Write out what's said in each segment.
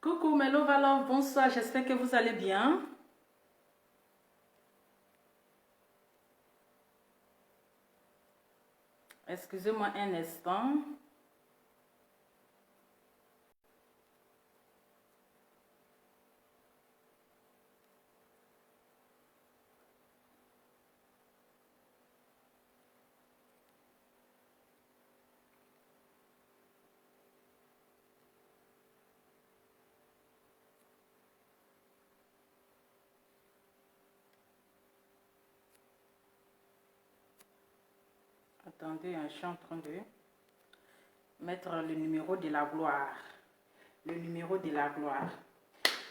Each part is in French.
Coucou Melo Valov, bonsoir, j'espère que vous allez bien. Excusez-moi un instant. Attendez, je suis en train de mettre le numéro de la gloire. Le numéro de la gloire.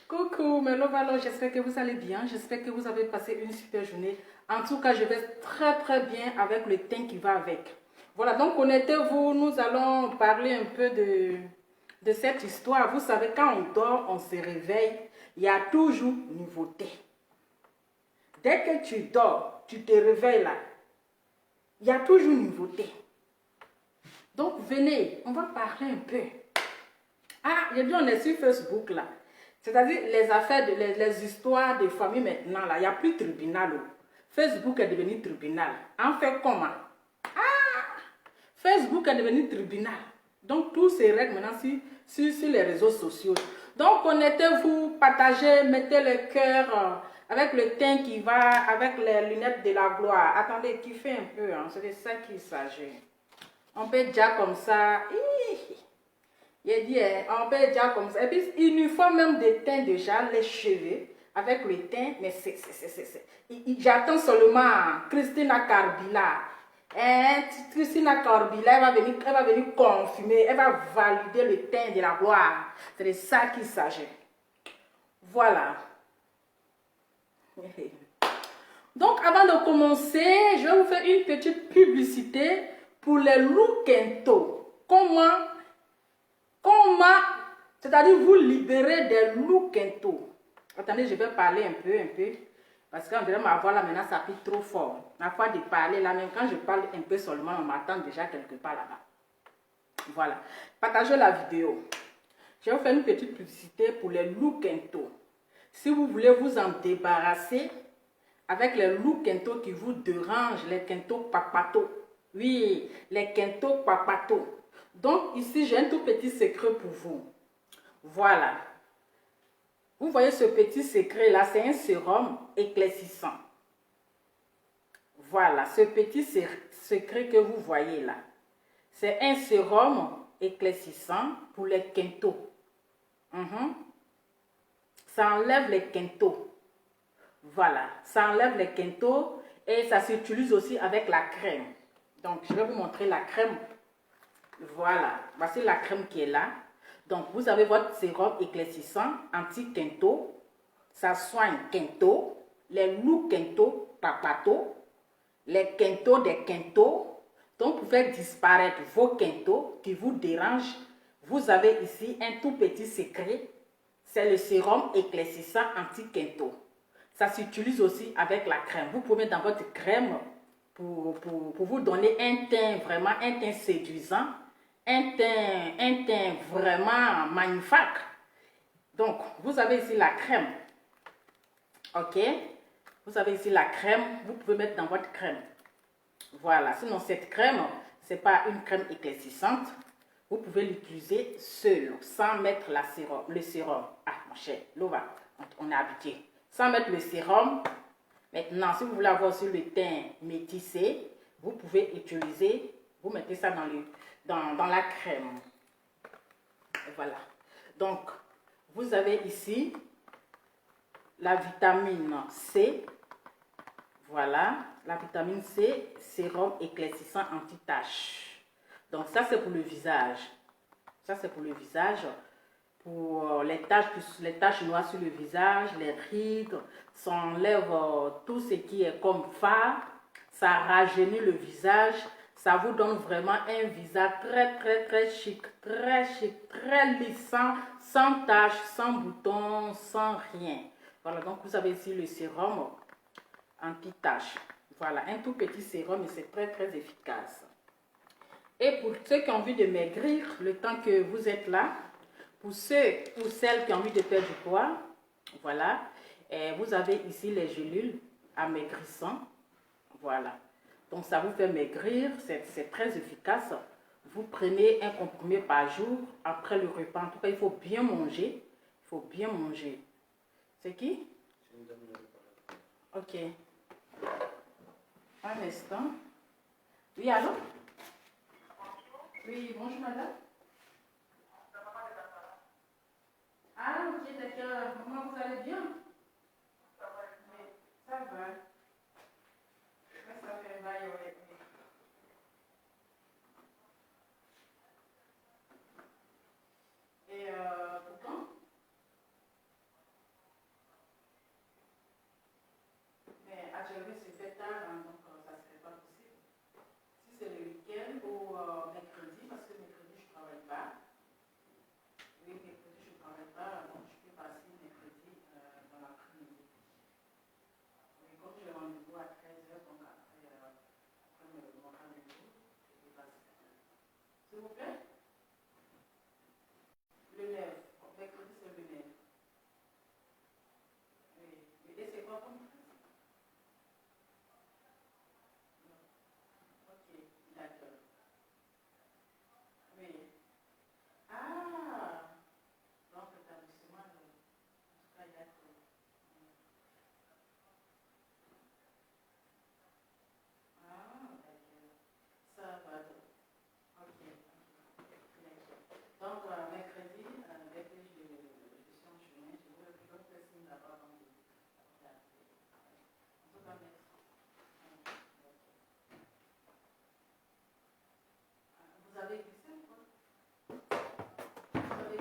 Coucou Melo Valov, j'espère que vous allez bien. J'espère que vous avez passé une super journée. En tout cas, je vais très bien avec le thème qui va avec. Voilà, donc connectez-vous. Nous allons parler un peu de cette histoire. Vous savez, quand on dort, on se réveille. Il y a toujours nouveauté. Dès que tu dors, tu te réveilles là. Il y a toujours une nouveauté. Donc, venez, on va parler un peu. Ah, j'ai dit, on est sur Facebook là. C'est-à-dire, les affaires, les histoires de famille maintenant là, il n'y a plus de tribunal. Facebook est devenu tribunal. En fait, comment? Ah, Facebook est devenu tribunal. Donc, tout se règle maintenant sur les réseaux sociaux. Donc, connectez-vous, partagez, mettez le cœur avec le teint qui va, avec les lunettes de la gloire. Attendez, kiffez un peu, hein, c'est de ça qu'il s'agit. On peut déjà comme ça. Il dit, on peut déjà comme ça. Et puis, il nous faut même des teints déjà, les cheveux, avec le teint. Mais j'attends seulement Christina Carbila. Christina Carbila, elle va venir confirmer, elle va valider le teint de la gloire. C'est de ça qu'il s'agit. Voilà. Donc, avant de commencer, je vais vous faire une petite publicité pour les Lookento. Comment, c'est-à-dire vous libérer des Lookento. Attendez, je vais parler un peu, parce qu'on dirait ma voix là maintenant ça pique trop fort. Ma foi de parler là, même quand je parle un peu seulement, on m'attend déjà quelque part là-bas. Voilà. Partagez la vidéo. Je vais vous faire une petite publicité pour les Lookento. Si vous voulez vous en débarrasser avec les Lookento qui vous dérangent, les Kento papato. Oui, les Kento papato. Donc ici, j'ai un tout petit secret pour vous. Voilà. Vous voyez ce petit secret là, c'est un sérum éclaircissant. Voilà, ce petit secret que vous voyez là. C'est un sérum éclaircissant pour les Kento. Ça enlève les Kento. Voilà, ça enlève les Kento et ça s'utilise aussi avec la crème. Donc, je vais vous montrer la crème. Voilà, voici la crème qui est là. Donc, vous avez votre sérum éclaircissant anti-Kento. Ça soigne Kento, les loups Kento, papato, les Kento des Kento. Donc, pour faire disparaître vos Kento qui vous dérangent, vous avez ici un tout petit secret. C'est le sérum éclaircissant anti-Kento. Ça s'utilise aussi avec la crème. Vous pouvez mettre dans votre crème pour vous donner un teint vraiment, un teint séduisant, un teint vraiment magnifique. Donc, vous avez ici la crème. Ok? Vous avez ici la crème. Vous pouvez mettre dans votre crème. Voilà. Sinon, cette crème, ce n'est pas une crème éclaircissante. Vous pouvez l'utiliser seul, sans mettre le sérum. Ah, mon cher, Lova, on est habitué. Sans mettre le sérum. Maintenant, si vous voulez avoir sur le teint métissé, vous pouvez utiliser, vous mettez ça dans la crème. Et voilà. Donc, vous avez ici la vitamine C. Voilà, la vitamine C, sérum éclaircissant anti-tache. Donc, ça, c'est pour le visage. Ça, c'est pour le visage. Pour les taches noires sur le visage, les rides, ça enlève tout ce qui est comme fard, ça rajeunit le visage, ça vous donne vraiment un visage très chic, très lisse, sans taches, sans boutons, sans rien. Voilà, donc vous avez ici le sérum anti-tache. Voilà, un tout petit sérum et c'est très efficace. Et pour ceux qui ont envie de maigrir, le temps que vous êtes là, Pour ceux ou celles qui ont envie de perdre du poids, voilà, et vous avez ici les gélules amaigrissant. Voilà. Donc ça vous fait maigrir, c'est très efficace. Vous prenez un comprimé par jour après le repas. En tout cas, il faut bien manger. Il faut bien manger. C'est qui? Ok. Un instant. Oui, allô? Oui, bonjour madame. Ah, ok, d'accord. Maman, vous allez bien? Oui, ça va. Ça fait un bail, ouais. Et pourtant, mais actuellement c'est fait tard, hein, donc ça ne serait pas possible. Si c'est le week-end ou mercredi, parce que mercredi je ne travaille pas. Oui, mercredi je ne travaille pas, donc je peux passer mercredi dans l'après-midi. Oui, comme j'ai rendez-vous à 13h, donc après mon rendez-vous, je peux passer. S'il vous plaît? Le 9. Mercredi c'est le 9. Oui. Et c'est quoi comme prix? Ok, d'accord. Oui. Ah, donc l'établissement, en tout cas, il y a tout. Ah, d'accord. Ça va donc. Ok. Donc, mercredi, dès que je suis en chemin, je vous fais signe d'abord avant de regarder. En tout cas, merci. Vous avez glissé ou quoi? Vous avez...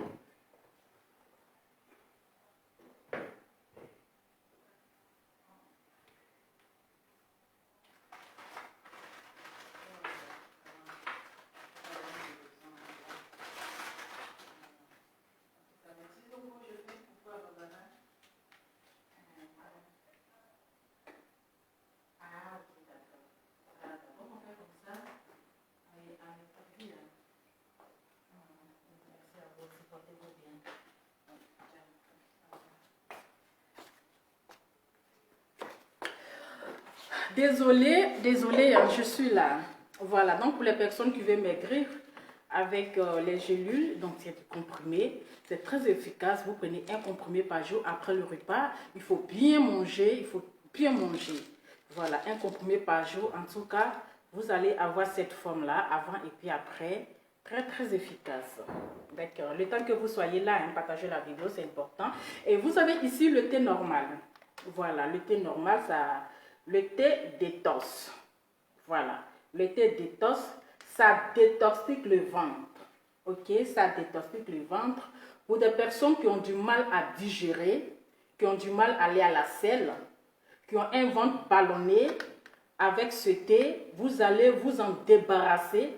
Merci beaucoup, je fais pourquoi, Babana? Ah, ok, d'accord. Ah, d'accord, on fait comme ça. Allez, allez, pas bien. Merci à vous aussi, portez-vous bien. Désolée, désolée, hein, je suis là. Voilà, donc pour les personnes qui veulent maigrir avec les gélules, donc c'est du comprimé, c'est très efficace. Vous prenez un comprimé par jour après le repas. Il faut bien manger, il faut bien manger. Voilà, un comprimé par jour. En tout cas, vous allez avoir cette forme-là avant et puis après. Très, très efficace. D'accord. Le temps que vous soyez là, hein, partagez la vidéo, c'est important. Et vous avez ici le thé normal. Voilà, le thé normal, ça, le thé détox. Voilà, le thé détox, ça détoxique le ventre. Ok, ça détoxique le ventre. Pour des personnes qui ont du mal à digérer, qui ont du mal à aller à la selle, qui ont un ventre ballonné, avec ce thé, vous allez vous en débarrasser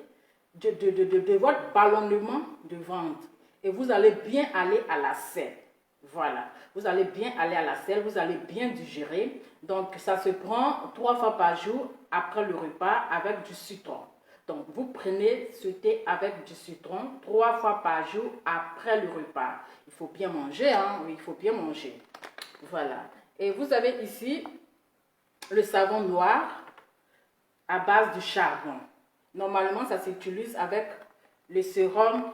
de votre ballonnement de ventre. Et vous allez bien aller à la selle. Voilà. Vous allez bien aller à la selle, vous allez bien digérer. Donc, ça se prend 3 fois par jour après le repas avec du citron. Donc, vous prenez ce thé avec du citron 3 fois par jour après le repas. Il faut bien manger, hein? Oui, il faut bien manger. Voilà. Et vous avez ici le savon noir à base de charbon. Normalement, ça s'utilise avec le sérum,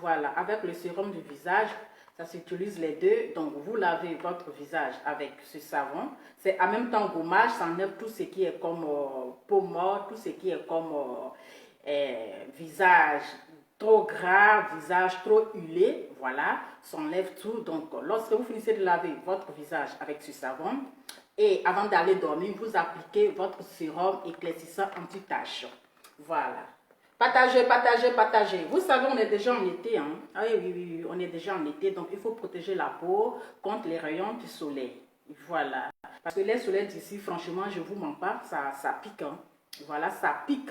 voilà, avec le sérum du visage. Ça s'utilise les deux. Donc, vous lavez votre visage avec ce savon. C'est en même temps gommage, ça enlève tout ce qui est comme peau morte, tout ce qui est comme visage trop gras, visage trop huilé, voilà, ça enlève tout. Donc, lorsque vous finissez de laver votre visage avec ce savon, et avant d'aller dormir, vous appliquez votre sérum éclaircissant anti-tache. Voilà. Partagez, partagez, partagez. Vous savez, on est déjà en été. Hein? Ah oui, oui, oui, on est déjà en été. Donc, il faut protéger la peau contre les rayons du soleil. Voilà. Parce que les soleils d'ici, franchement, je vous mens pas, ça pique. Hein? Voilà, ça pique.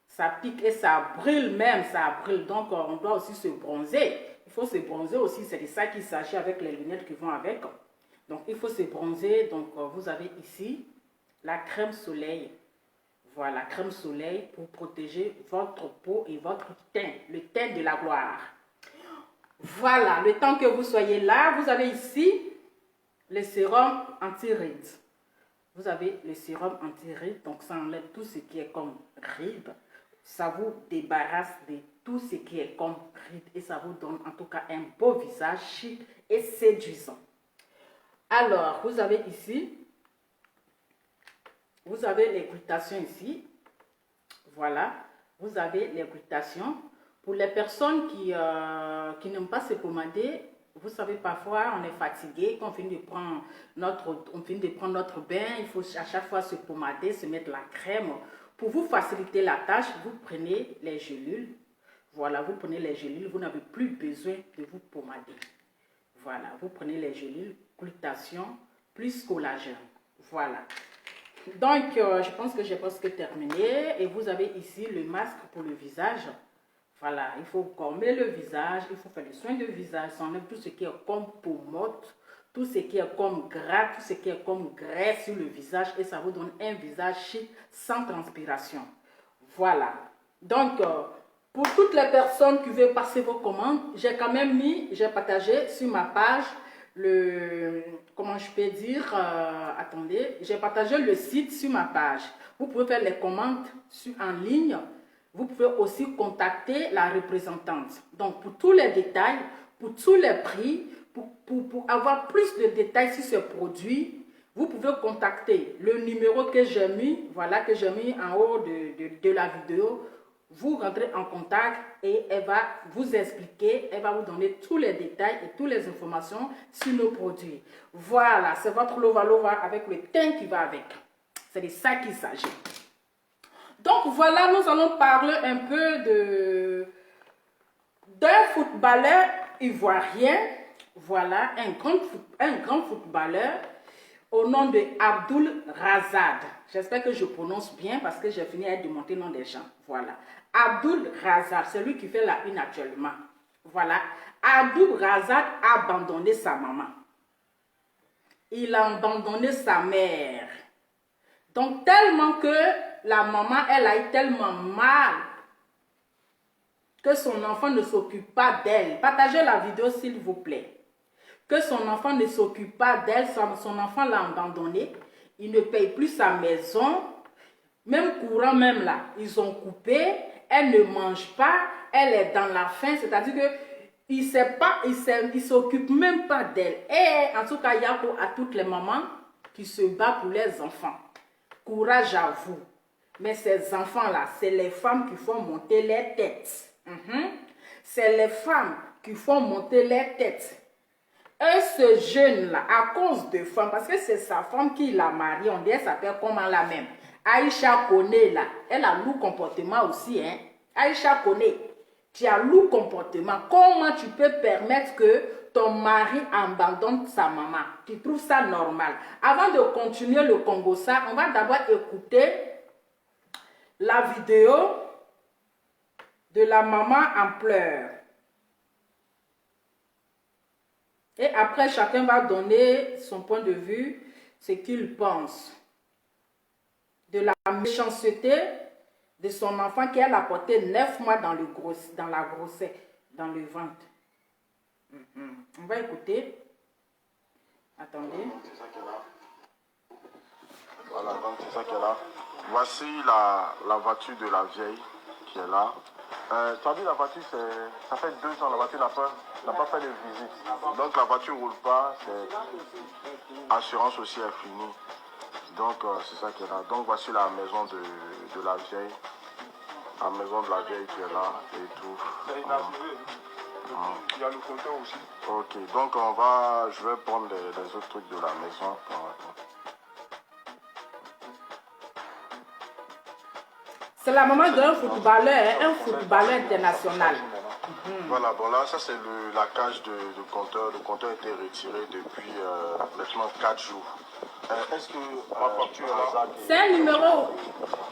Ça pique et ça brûle même, ça brûle. Donc, on doit aussi se bronzer. Il faut se bronzer aussi. C'est de ça qu'il s'agit avec les lunettes qui vont avec. Donc, il faut se bronzer. Donc, vous avez ici la crème soleil. Voilà, crème soleil pour protéger votre peau et votre teint, le teint de la gloire. Voilà, le temps que vous soyez là, vous avez ici le sérum anti-rides. Vous avez le sérum anti-rides, donc ça enlève tout ce qui est comme rides. Ça vous débarrasse de tout ce qui est comme rides et ça vous donne en tout cas un beau visage chic et séduisant. Alors, vous avez ici, vous avez les glutathions ici. Voilà, vous avez les glutathions. Pour les personnes qui n'aiment pas se pommader, vous savez, parfois on est fatigué, quand on finit de prendre notre bain, il faut à chaque fois se pommader, se mettre la crème. Pour vous faciliter la tâche, vous prenez les gélules. Voilà, vous prenez les gélules, vous n'avez plus besoin de vous pommader. Voilà, vous prenez les gélules, glutathion plus collagène. Voilà. Donc, je pense que j'ai presque terminé. Et vous avez ici le masque pour le visage. Voilà, il faut gommer le visage, il faut faire le soin de visage, ça enlève tout ce qui est comme pommettes, tout ce qui est comme gras, tout ce qui est comme graisse sur le visage et ça vous donne un visage chic sans transpiration. Voilà. Donc, pour toutes les personnes qui veulent passer vos commandes, j'ai quand même j'ai partagé sur ma page comment je peux dire, attendez, j'ai partagé le site sur ma page. Vous pouvez faire les commandes en ligne. Vous pouvez aussi contacter la représentante. Donc, pour tous les détails, pour tous les prix, pour avoir plus de détails sur ce produit, vous pouvez contacter le numéro que j'ai mis, voilà, que j'ai mis en haut de la vidéo. Vous rentrez en contact et elle va vous expliquer, elle va vous donner tous les détails et toutes les informations sur nos produits. Voilà, c'est votre Lova avec le teint qui va avec. C'est de ça qu'il s'agit. Donc voilà, nous allons parler un peu d'un footballeur ivoirien. Voilà, un grand footballeur au nom de Abdoul Razad. J'espère que je prononce bien parce que j'ai fini à démonter le nom des gens. Voilà. Abdoul Razad, c'est lui qui fait la une actuellement. Voilà. Abdoul Razad a abandonné sa maman. Il a abandonné sa mère. Donc tellement que la maman, elle a eu tellement mal que son enfant ne s'occupe pas d'elle. Partagez la vidéo s'il vous plaît. Que son enfant ne s'occupe pas d'elle, son enfant l'a abandonné. Il ne paye plus sa maison. Même courant, même là, ils ont coupé. Elle ne mange pas. Elle est dans la faim. C'est-à-dire que il ne s'occupe même pas d'elle. Et en tout cas, il y a à toutes les mamans qui se battent pour les enfants. Courage à vous. Mais ces enfants-là, c'est les femmes qui font monter les têtes. C'est les femmes qui font monter les têtes. Et ce jeune-là, à cause de femme, parce que c'est sa femme qui l'a marié, on dit elle s'appelle comment la même. Aïcha Koné, là, elle a lourd comportement aussi. Hein? Aïcha Koné, tu as lourd comportement. Comment tu peux permettre que ton mari abandonne sa maman? Tu trouves ça normal? Avant de continuer le Congo-ça, on va d'abord écouter la vidéo de la maman en pleurs. Et après, chacun va donner son point de vue, ce qu'il pense. De la méchanceté de son enfant qu'elle a porté 9 mois dans la grossesse, dans le ventre. On va écouter. Attendez. C'est ça qu'elle a. Voilà, donc c'est ça qu'elle a. Voici la voiture de la vieille qui est là. Tu as vu la voiture, ça fait 2 ans, la voiture n'a pas fait de visite. Donc la voiture ne roule pas, l'assurance aussi est finie. Donc c'est ça qu'elle a. Donc voici la maison de la vieille. La maison de la vieille qui est là et tout. Il y a le compteur aussi. Ok, donc je vais prendre les autres trucs de la maison. C'est la maman d'un footballeur, un footballeur international. Voilà, bon là, ça c'est la cage de compteur. Le compteur a été retiré depuis maintenant 4 jours. Est-ce que ma facture là... C'est un numéro.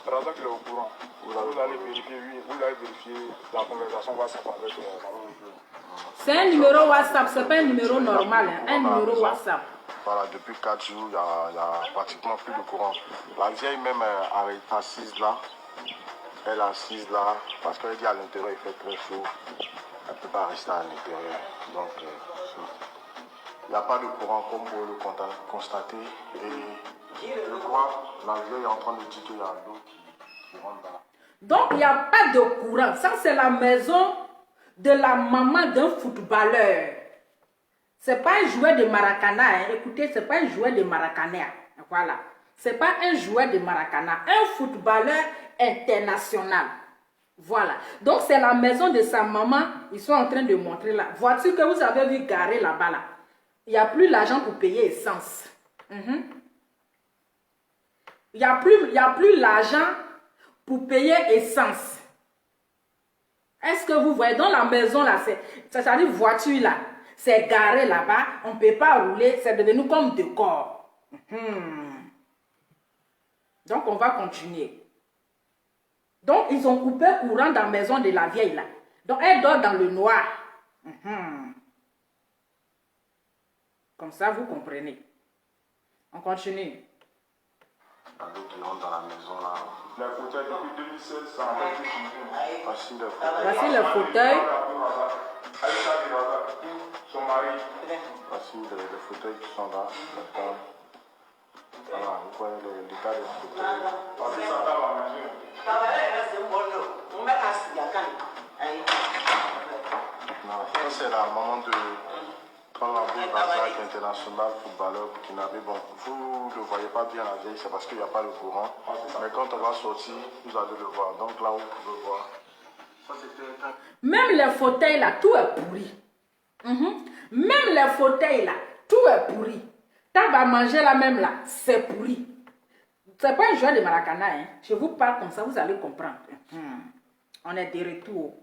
Razak est au courant. Vous allez vérifier, oui, vous allez vérifier la conversation WhatsApp avec maman. C'est un numéro WhatsApp, c'est pas un numéro normal, hein, un numéro WhatsApp. Voilà, depuis 4 jours, il n'y a pratiquement plus de courant. La vieille même est assise là. Elle est assise là, parce qu'elle dit à l'intérieur il fait très chaud. ne peut pas rester à l'intérieur. Donc, il n'y a pas de courant comme vous le constatez. Et je crois la vieille est en train de dire qu'il y a l'eau qui rentre là. Donc, il n'y a pas de courant. Ça, c'est la maison de la maman d'un footballeur. Ce n'est pas un jouet de maracana. Hein. Écoutez, ce n'est pas un jouet de maracana. Voilà. Ce n'est pas un jouet de maracana. Un footballeur international. Voilà. Donc, c'est la maison de sa maman. Ils sont en train de montrer la voiture que vous avez vu garer là-bas. Là. Il n'y a plus l'argent pour payer essence. Il n'y a plus l'argent pour payer essence. Est-ce que vous voyez dans la maison là, c'est-à-dire voiture là, c'est garé là-bas, on ne peut pas rouler, c'est devenu comme décor. Donc on va continuer. Donc ils ont coupé courant dans la maison de la vieille là. Donc elle dort dans le noir. Comme ça vous comprenez. On continue. L'eau qui rentre dans la maison là. Les fauteuils depuis 2016, ça n'a pas été changé. Voici le fauteuil. Voici le fauteuil. Son mari. Voici les fauteuils qui sont là. Voilà, vous voyez l'état des fauteuils. Ça c'est la maman de Tranlambé Bazak, international footballeur burkinabé. Bon, vous ne le voyez pas bien la vieille, c'est parce qu'il n'y a pas le courant. Mais quand on va sortir, vous allez le voir. Donc là, vous pouvez voir. Ça, même les fauteuils là, tout est pourri. Même les fauteuils là, tout est pourri. Quand on va manger là même là, c'est pourri. C'est pas un joueur de maracana, hein. Je vous parle comme ça, vous allez comprendre. On est de retour.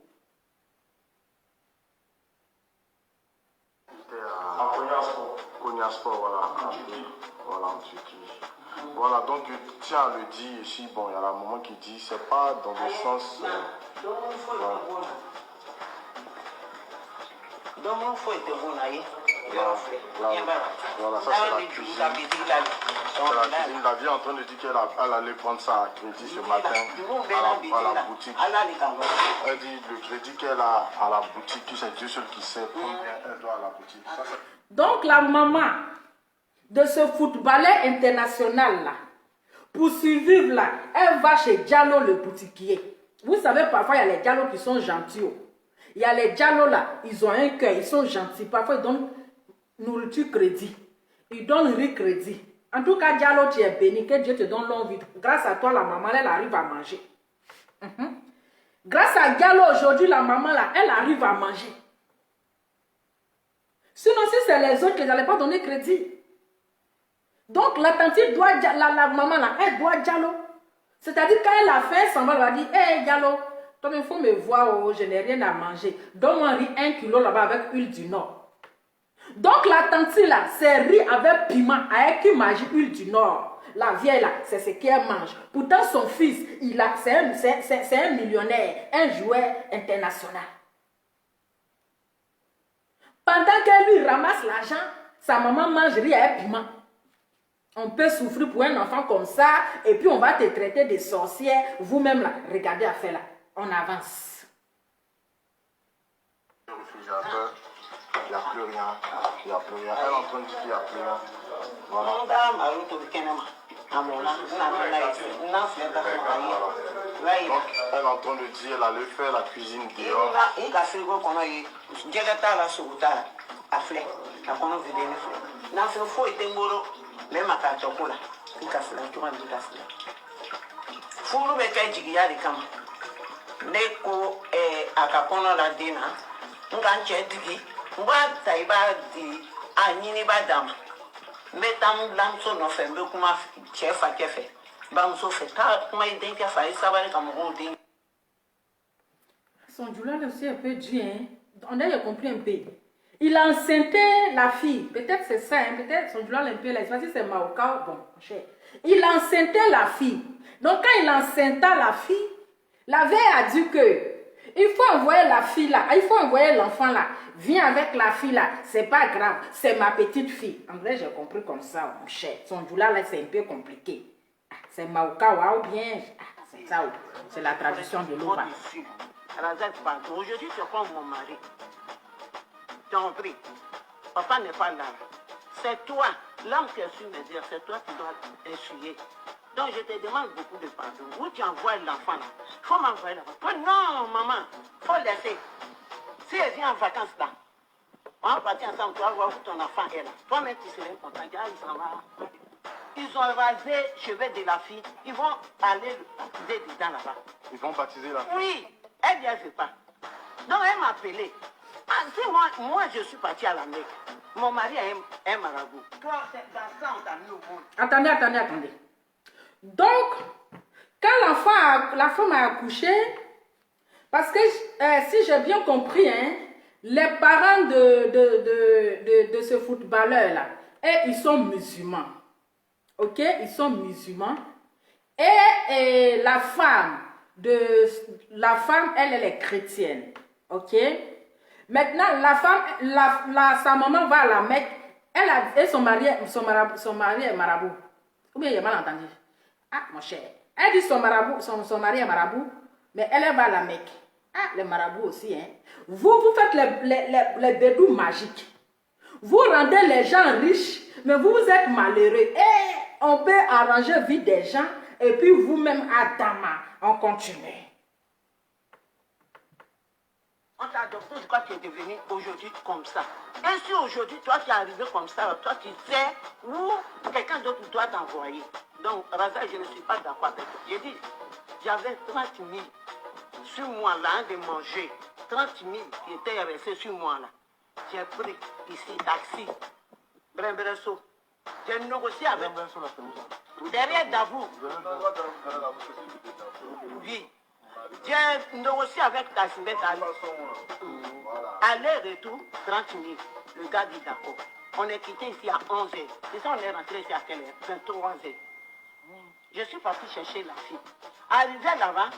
Konyaspor, voilà. Voilà, en Turquie. Voilà, donc je tiens à le dire ici, bon, il y a la maman qui dit, c'est pas dans le sens... Voilà, ça c'est la cuisine. La vie est en train de dire qu'elle allait prendre ça à crédit ce matin à la boutique. Elle dit le crédit qu'elle a à la boutique, c'est Dieu seul qui sait combien elle doit à la boutique. Donc la maman de ce footballeur international là, pour survivre là, elle va chez Diallo le boutiquier. Vous savez, parfois il y a les Diallo qui sont gentils. Il y a les Diallo là, ils ont un cœur, ils sont gentils. Parfois ils donnent nourriture crédit. Ils donnent riz crédit. En tout cas, Diallo, tu es béni, que Dieu te donne longue vie. Grâce à toi, la maman, elle arrive à manger. Grâce à Diallo, aujourd'hui, la maman là, elle arrive à manger. Sinon, si c'est les autres qui n'allaient pas donner crédit. Donc, la tante doit, la maman là, elle doit Diallo. C'est-à-dire, quand elle a faim, elle va dire, hé Diallo, toi, il faut me voir, oh, je n'ai rien à manger. Donne-moi un riz 1 kilo là-bas avec huile du Nord. Donc, la tante là, c'est riz avec piment, avec qui mange huile du Nord. La vieille là, c'est ce qu'elle mange. Pourtant, son fils, c'est un millionnaire, un joueur international. Pendant qu'elle lui ramasse l'argent, sa maman mange riz avec piment. On peut souffrir pour un enfant comme ça, et puis on va te traiter de sorcière. Vous-même là, regardez à faire là. On avance. Le réfrigérateur, il n'y a plus rien. Il n'y a plus rien. Elle est en train de dire qu'il n'y a plus rien. Voilà. Donc, elle est en train de dire qu'elle allait faire la cuisine dehors. Son douleur aussi un peu dur, hein? On a compris un peu. Il a enceinté la fille. Peut-être c'est ça, hein? Peut-être son douleur un peu là. Si c'est Maoka, bon, cher. Il a enceinté la fille. Donc quand il enceinte la fille, la vieille a dit que il faut envoyer la fille là, il faut envoyer l'enfant là. Viens avec la fille là, c'est pas grave, c'est ma petite fille. En vrai, j'ai compris comme ça, mon cher. Son douleur là, c'est un peu compliqué. C'est Maoka ou bien, c'est ça, c'est la traduction de l'Oba. Razak, pardon. Aujourd'hui, tu prends mon mari. T'en prie. Papa n'est pas là. C'est toi, l'homme qui est sur mes dires, c'est toi qui dois essuyer. Donc je te demande beaucoup de pardon. Où tu envoies l'enfant là? Il faut m'envoyer là-bas. Non, maman, il faut laisser. Si elle vient en vacances là, on va partir ensemble, tu vas voir où ton enfant est là. Toi-même, tu serais content. Ils s'en vont. Ils ont rasé les cheveux de la fille. Ils vont aller le baptiser dedans là-bas. Ils vont baptiser la fille. Oui, elle ne veut pas. Donc elle m'a appelé. Ah, si moi je suis partie à la Mecque, mon mari est un marabout. Toi, c'est dans ça on t'a mis au monde. Attendez. Donc, quand la femme a accouché, parce que si j'ai bien compris, hein, les parents de ce footballeur-là, ils sont musulmans. Ok, ils sont musulmans. Et la femme, elle est chrétienne. Ok. Maintenant, la femme, sa maman va à la Mecque. Et son mari est marabout. Ou bien il a mal entendu. Ah, mon cher. Elle dit son mari est marabout, mais elle va à la Mecque. Ah, les marabouts aussi, hein. Vous faites les bédous magiques. Vous rendez les gens riches, mais vous êtes malheureux. Et on peut arranger la vie des gens, et puis vous-même, Adama, on continue. On t'a adopté, pourquoi tu es devenu aujourd'hui comme ça? Et si aujourd'hui, toi, tu es arrivé comme ça, toi, tu sais où quelqu'un d'autre doit t'envoyer. Donc, Razak, je ne suis pas d'accord avec toi. J'ai dit, j'avais 30 000 sur moi là, de manger. 30 000 qui étaient restés sur moi là. J'ai pris ici, taxi, Brembresso. J'ai négocié avec. Derrière Davou. Oui. J'ai négocié avec Tassimbet aller-retour, 30 000. Le gars dit d'accord. On est quitté ici à 11 h. Et ça, on est rentré ici à quelle heure? 23 h. Je suis parti chercher la fille. Arrivé là-bas,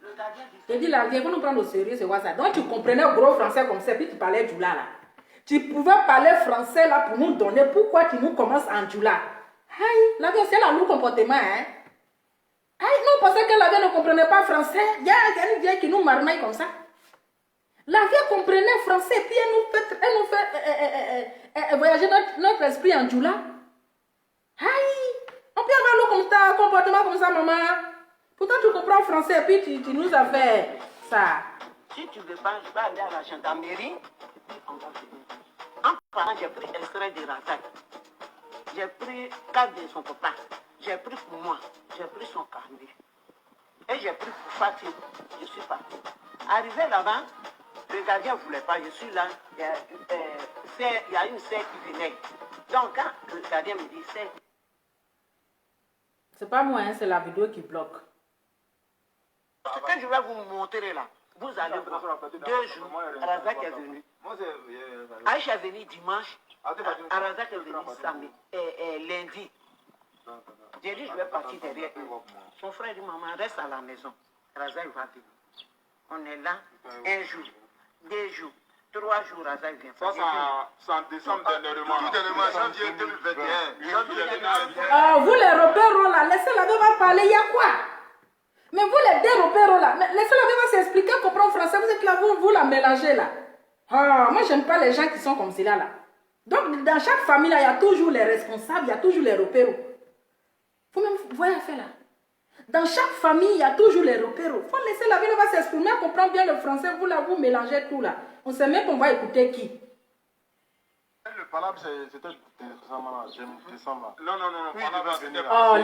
le gardien dit... Je dis là, viens, faut nous prendre au sérieux, c'est quoi ça? Donc tu comprenais gros français comme ça, puis tu parlais du là. Tu pouvais parler français là pour nous donner. Pourquoi tu nous commences en djoula? Aïe, la vie, c'est là nous comportement, hein? Aïe, non, parce que la vie ne comprenait pas français. Il y a une vieille qui nous marmaille comme ça. La vie comprenait français, puis elle nous fait voyager notre esprit en djoula. Aïe, on peut avoir un comportement comme ça, maman. Pourtant, tu comprends français, puis tu nous as fait ça. Si tu ne veux pas, je vais aller à la gendarmerie. On va venir. En parlant, j'ai pris extrait de Razak. J'ai pris carte de son papa. J'ai pris pour moi. J'ai pris son carnet. Et j'ai pris pour Fatih. Je suis parti. Arrivé là-bas, le gardien ne voulait pas. Je suis là. Il y a une sœur qui venait. Donc, quand le gardien me dit, c'est pas moi, hein, c'est la vidéo qui bloque. Ce que je vais vous montrer là, vous allez voir. 2 jours, Razak est venu. Aïcha est venu dimanche. Razak est venu lundi. J'ai dit, je vais partir derrière eux. Son frère dit, maman, reste à la maison. Razak va venir. On est là, 1 jour, 2 jours, 3 jours, Razak vient. Ça, c'est en décembre dernièrement. Tout dernièrement, janvier 2021. Vous les repères là, laissez la va parler, il y a quoi? Mais vous les deux repères là, laissez la va s'expliquer, comprendre français, vous êtes là, vous la mélangez là. Moi, j'aime pas les gens qui sont comme cela là. Donc, dans chaque famille, là, il y a toujours les responsables, il y a toujours les repères. Vous-même, vous voyez affaire là. Dans chaque famille, il y a toujours les repères. Il faut laisser la vie va s'exprimer, comprendre bien le français, vous là, vous mélangez tout là. On sait même qu'on va écouter qui. Le palabre, c'était décembre. Non. Oui,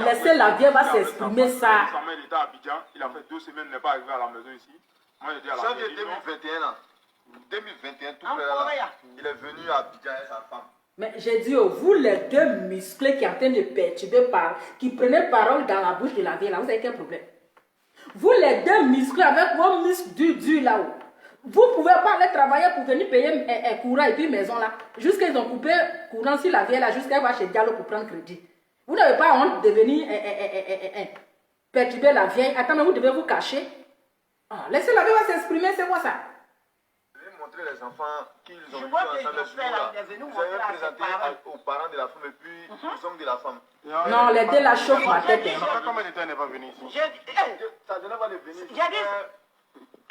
laissez la vie va s'exprimer ça. Il était à Abidjan, il a fait 2 semaines, il n'est pas arrivé à la maison ici. Moi, j'étais à la janvier 2021 là. 2021, tout près là. Il est venu à Abidjan et sa femme. Mais j'ai dit, vous les deux musclés qui sont en train de perturber, qui prenaient parole dans la bouche de la vie, là, vous avez quel problème? Vous les deux musclés avec vos muscles durs là-haut, vous ne pouvez pas aller travailler pour venir payer un courant et puis maison là, jusqu'à ils ont coupé courant sur la vie là, jusqu'à va chez Diallo pour prendre crédit. Vous n'avez pas honte de venir perturber la vieille. Attends, mais vous devez vous cacher. Laissez la vie s'exprimer, c'est quoi ça? Montrer les enfants qu'ils ont je vu vois ensemble que ce jour-là. Vous avez présenté aux parents de la femme et puis aux hommes de la femme. Non, les deux la chauffent ma tête. Ça fait combien de temps elle n'est pas venue ici? Ça ne donnait pas de venir. J'ai dit,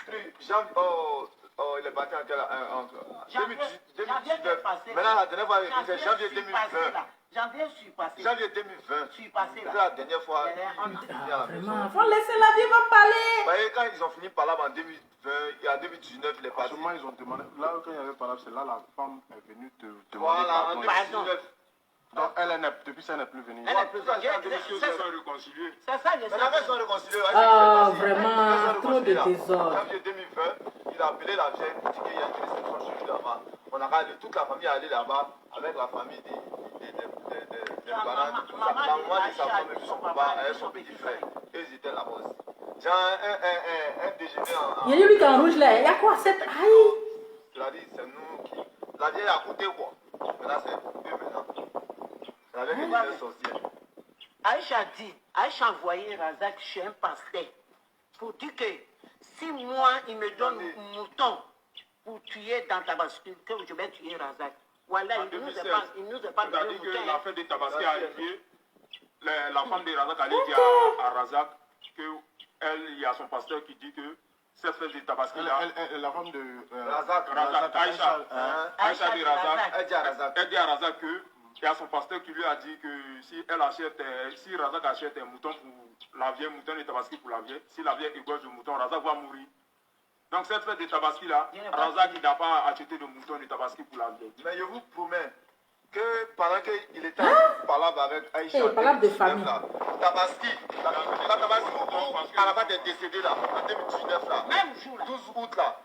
il est parti en quelle Janvier 2019. passé. Maintenant, la dernière fois, c'est janvier 2020. Janvier, je suis passé. Janvier 2020. Je suis passé là. C'est la dernière fois. Vraiment, faut laisser la vie va parler. Vous voyez, quand ils ont fini par là en 2020, et en 2019, il est parti. Sûrement, ils ont demandé. Là, quand il y avait par là, c'est là la femme est venue te demander Voilà, en pardon. 2019. Donc, depuis ça, elle n'est plus venue. Elle est plus C'est ça, venue. ils sont réconciliés. C'est ça, je sais. Maintenant, ils sont réconciliés. Ah, vraiment, trop de désordre. Janvier 2020, il a appelé la vieille pour dire qu'il y a une réception chez lui là-bas. On a regardé, toute la famille est allée là-bas avec la famille des bananes. La maman de sa femme et puis son papa avec son petit frère. Et ils étaient là-bas aussi. J'ai un déjeuner en. Il y a lui qui est en rouge là. Il y a quoi cette. Aïe! Je l'ai dit, c'est nous qui. La vieille a coûté quoi. Maintenant, c'est eux maintenant. C'est la vieille qui est sorcière. Aïcha a envoyé Razak chez un pasteur pour dire que si moi, il me donne un mouton pour tuer dans Tabaski, que je vais tuer Razak. Voilà, il nous a pas donné dit que la fête de Tabaski est arrivée. La femme de Razak allait dire à Razak qu'il y a son pasteur qui dit que cette fête de Tabaski là. La femme de Razak, Aïcha de Razak, elle dit à Razak que il y a son pasteur qui lui a dit que si Razak achète un mouton pour la vieille, mouton de Tabaski pour la vieille, si la vieille égorge le mouton, Razak va mourir. Donc cette fête de Tabaski là, Razak il n'a pas acheté de mouton de Tabaski pour la vieille. Mais je vous promets que pendant qu'il était par là avec Aïcha, de famille. Tabaski, la Tabaski où Arafat est décédé là, en 2019 là, même jour là, 12 août là,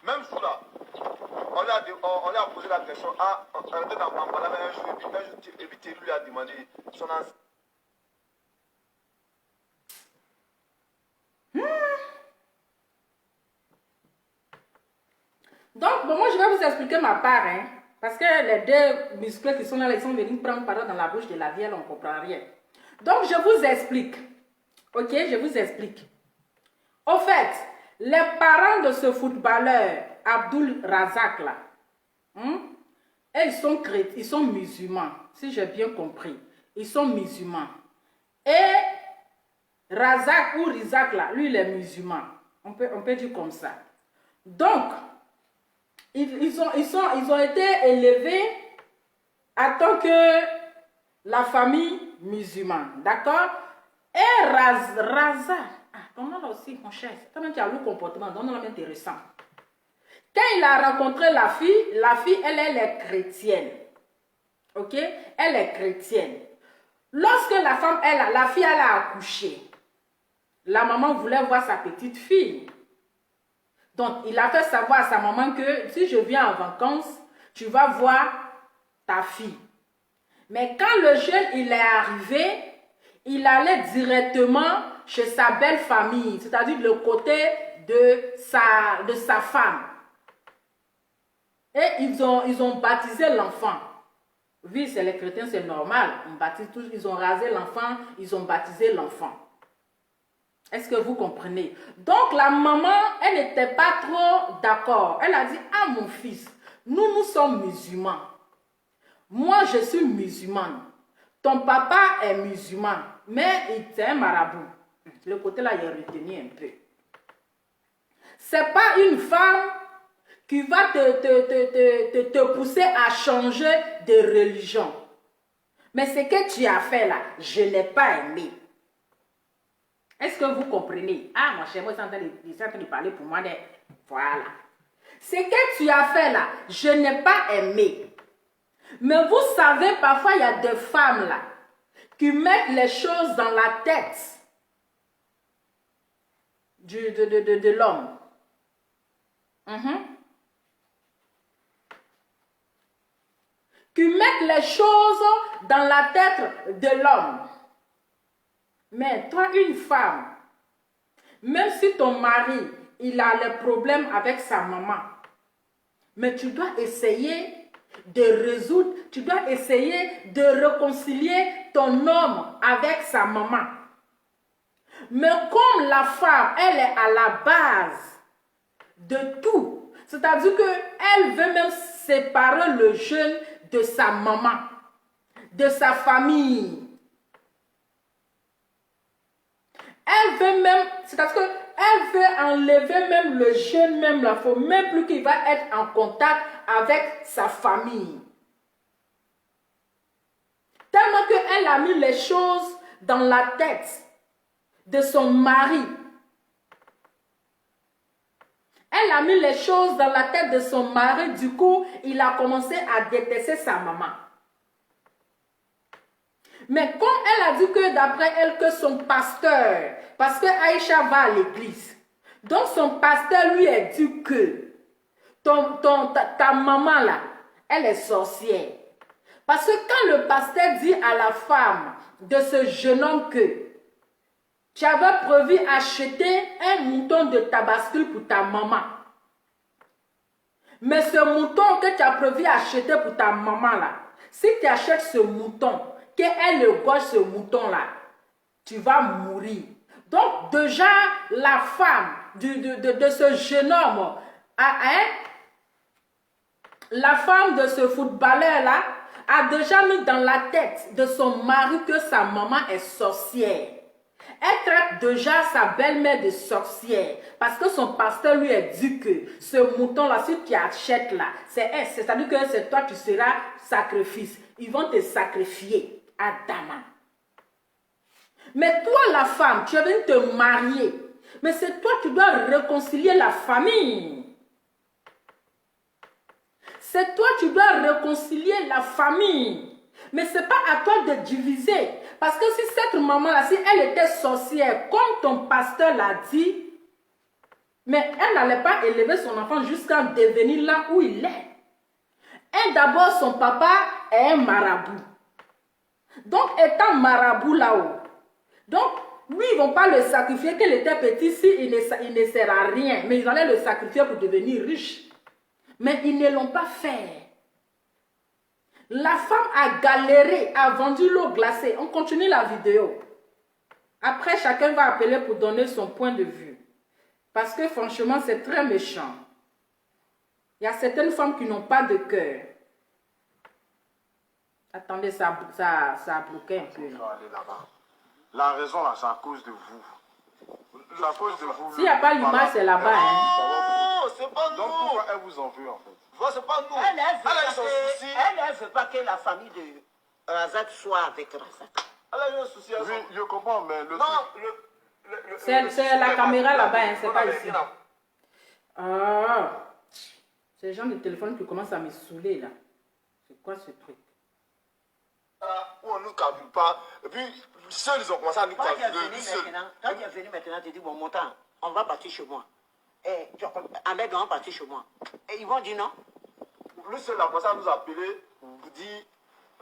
même jour là, on lui a posé la question, on était en parlant un jour, et puis Thierry lui a demandé son ancien. Donc, bon, moi, je vais vous expliquer ma part, hein. Parce que les deux muscles qui sont là, ils sont venus prendre parole dans la bouche de la vieille, on ne comprend rien. Donc, je vous explique. Ok, je vous explique. Au fait, les parents de ce footballeur, Abdul Razak, là, ils sont musulmans, si j'ai bien compris. Ils sont musulmans. Et Razak ou Rizak, là, lui, il est musulman. On peut dire comme ça. Donc, ils ont été élevés en tant que la famille musulmane, d'accord? Et Razak, comment là aussi, mon cher, quand même tu as le comportement, donc c'est intéressant. Quand il a rencontré la fille, elle est chrétienne, ok? Elle est chrétienne. Lorsque la fille, elle a accouché, la maman voulait voir sa petite fille. Donc, il a fait savoir à sa maman que si je viens en vacances, tu vas voir ta fille. Mais quand le jeune, il est arrivé, il allait directement chez sa belle famille, c'est-à-dire le côté de sa femme. Et ils ont baptisé l'enfant. Oui, c'est les chrétiens, c'est normal. On baptise tous, ils ont rasé l'enfant, ils ont baptisé l'enfant. Est-ce que vous comprenez? Donc, la maman, elle n'était pas trop d'accord. Elle a dit, ah mon fils, nous sommes musulmans. Moi, je suis musulmane. Ton papa est musulman, mais il est un marabout. Le côté là, il est retenu un peu. C'est pas une femme qui va te pousser à changer de religion. Mais ce que tu as fait là, je n'ai pas aimé. Est-ce que vous comprenez? Ah, mon cher, moi, ils sont en train de parler pour moi. Voilà. Ce que tu as fait là, je n'ai pas aimé. Mais vous savez, parfois, il y a des femmes là qui mettent les choses dans la tête de l'homme. Qui mettent les choses dans la tête de l'homme. Mais toi, une femme, même si ton mari, il a les problèmes avec sa maman, mais tu dois essayer de résoudre, tu dois essayer de réconcilier ton homme avec sa maman. Mais comme la femme, elle est à la base de tout, c'est-à-dire qu'elle veut même séparer le jeune de sa maman, de sa famille. Elle veut même, c'est-à-dire qu'elle veut enlever même le jeune même là. Il ne faut même plus qu'il va être en contact avec sa famille. Tellement qu'elle a mis les choses dans la tête de son mari. Elle a mis les choses dans la tête de son mari. Du coup, il a commencé à détester sa maman. Mais comme elle a dit que d'après elle que son pasteur, parce que Aïcha va à l'église, donc son pasteur lui a dit que ta maman là, elle est sorcière. Parce que quand le pasteur dit à la femme de ce jeune homme que tu avais prévu acheter un mouton de tabascule pour ta maman, mais ce mouton que tu as prévu acheter pour ta maman là, si tu achètes ce mouton, qu'elle égorge ce mouton-là, tu vas mourir. Donc, déjà, la femme de ce jeune homme, la femme de ce footballeur-là, a déjà mis dans la tête de son mari que sa maman est sorcière. Elle traite déjà sa belle-mère de sorcière parce que son pasteur lui a dit que ce mouton-là, si tu achètes là, c'est-à-dire que c'est toi, tu seras sacrifice. Ils vont te sacrifier. Adama. Mais toi, la femme, tu es venue te marier. Mais c'est toi qui dois réconcilier la famille. C'est toi qui dois réconcilier la famille. Mais ce n'est pas à toi de diviser. Parce que si cette maman-là, si elle était sorcière, comme ton pasteur l'a dit, mais elle n'allait pas élever son enfant jusqu'à devenir là où il est. Et d'abord, son papa est un marabout. Donc, étant marabout là-haut, donc, lui, ils ne vont pas le sacrifier qu'il était petit si il ne sert à rien. Mais ils allaient le sacrifier pour devenir riche. Mais ils ne l'ont pas fait. La femme a galéré, a vendu l'eau glacée. On continue la vidéo. Après, chacun va appeler pour donner son point de vue. Parce que franchement, c'est très méchant. Il y a certaines femmes qui n'ont pas de cœur. Attendez, ça a bloqué un peu. La raison, là, c'est à cause de vous. C'est à cause de vous. S'il n'y a pas l'image, c'est là-bas. Non, c'est pas nous. Donc pourquoi elle vous en veut, en fait? C'est pas nous. Elle ne veut pas que la famille de Razak soit avec Razak. Elle a eu un souci. Oui, je comprends, mais le... Non, c'est la caméra là-bas, hein, c'est pas ici. Ah, c'est le genre de téléphone qui commence à me saouler, là. C'est quoi ce truc? Où on ne nous calcule pas. Et puis, seuls, ils ont commencé à nous Quand tu es calculer. venu maintenant, tu dis, bon, mon temps, on va partir chez moi. Et Ahmed, on va partir chez moi. Et ils vont dire non. Lui seul a commencé à nous appeler pour dire,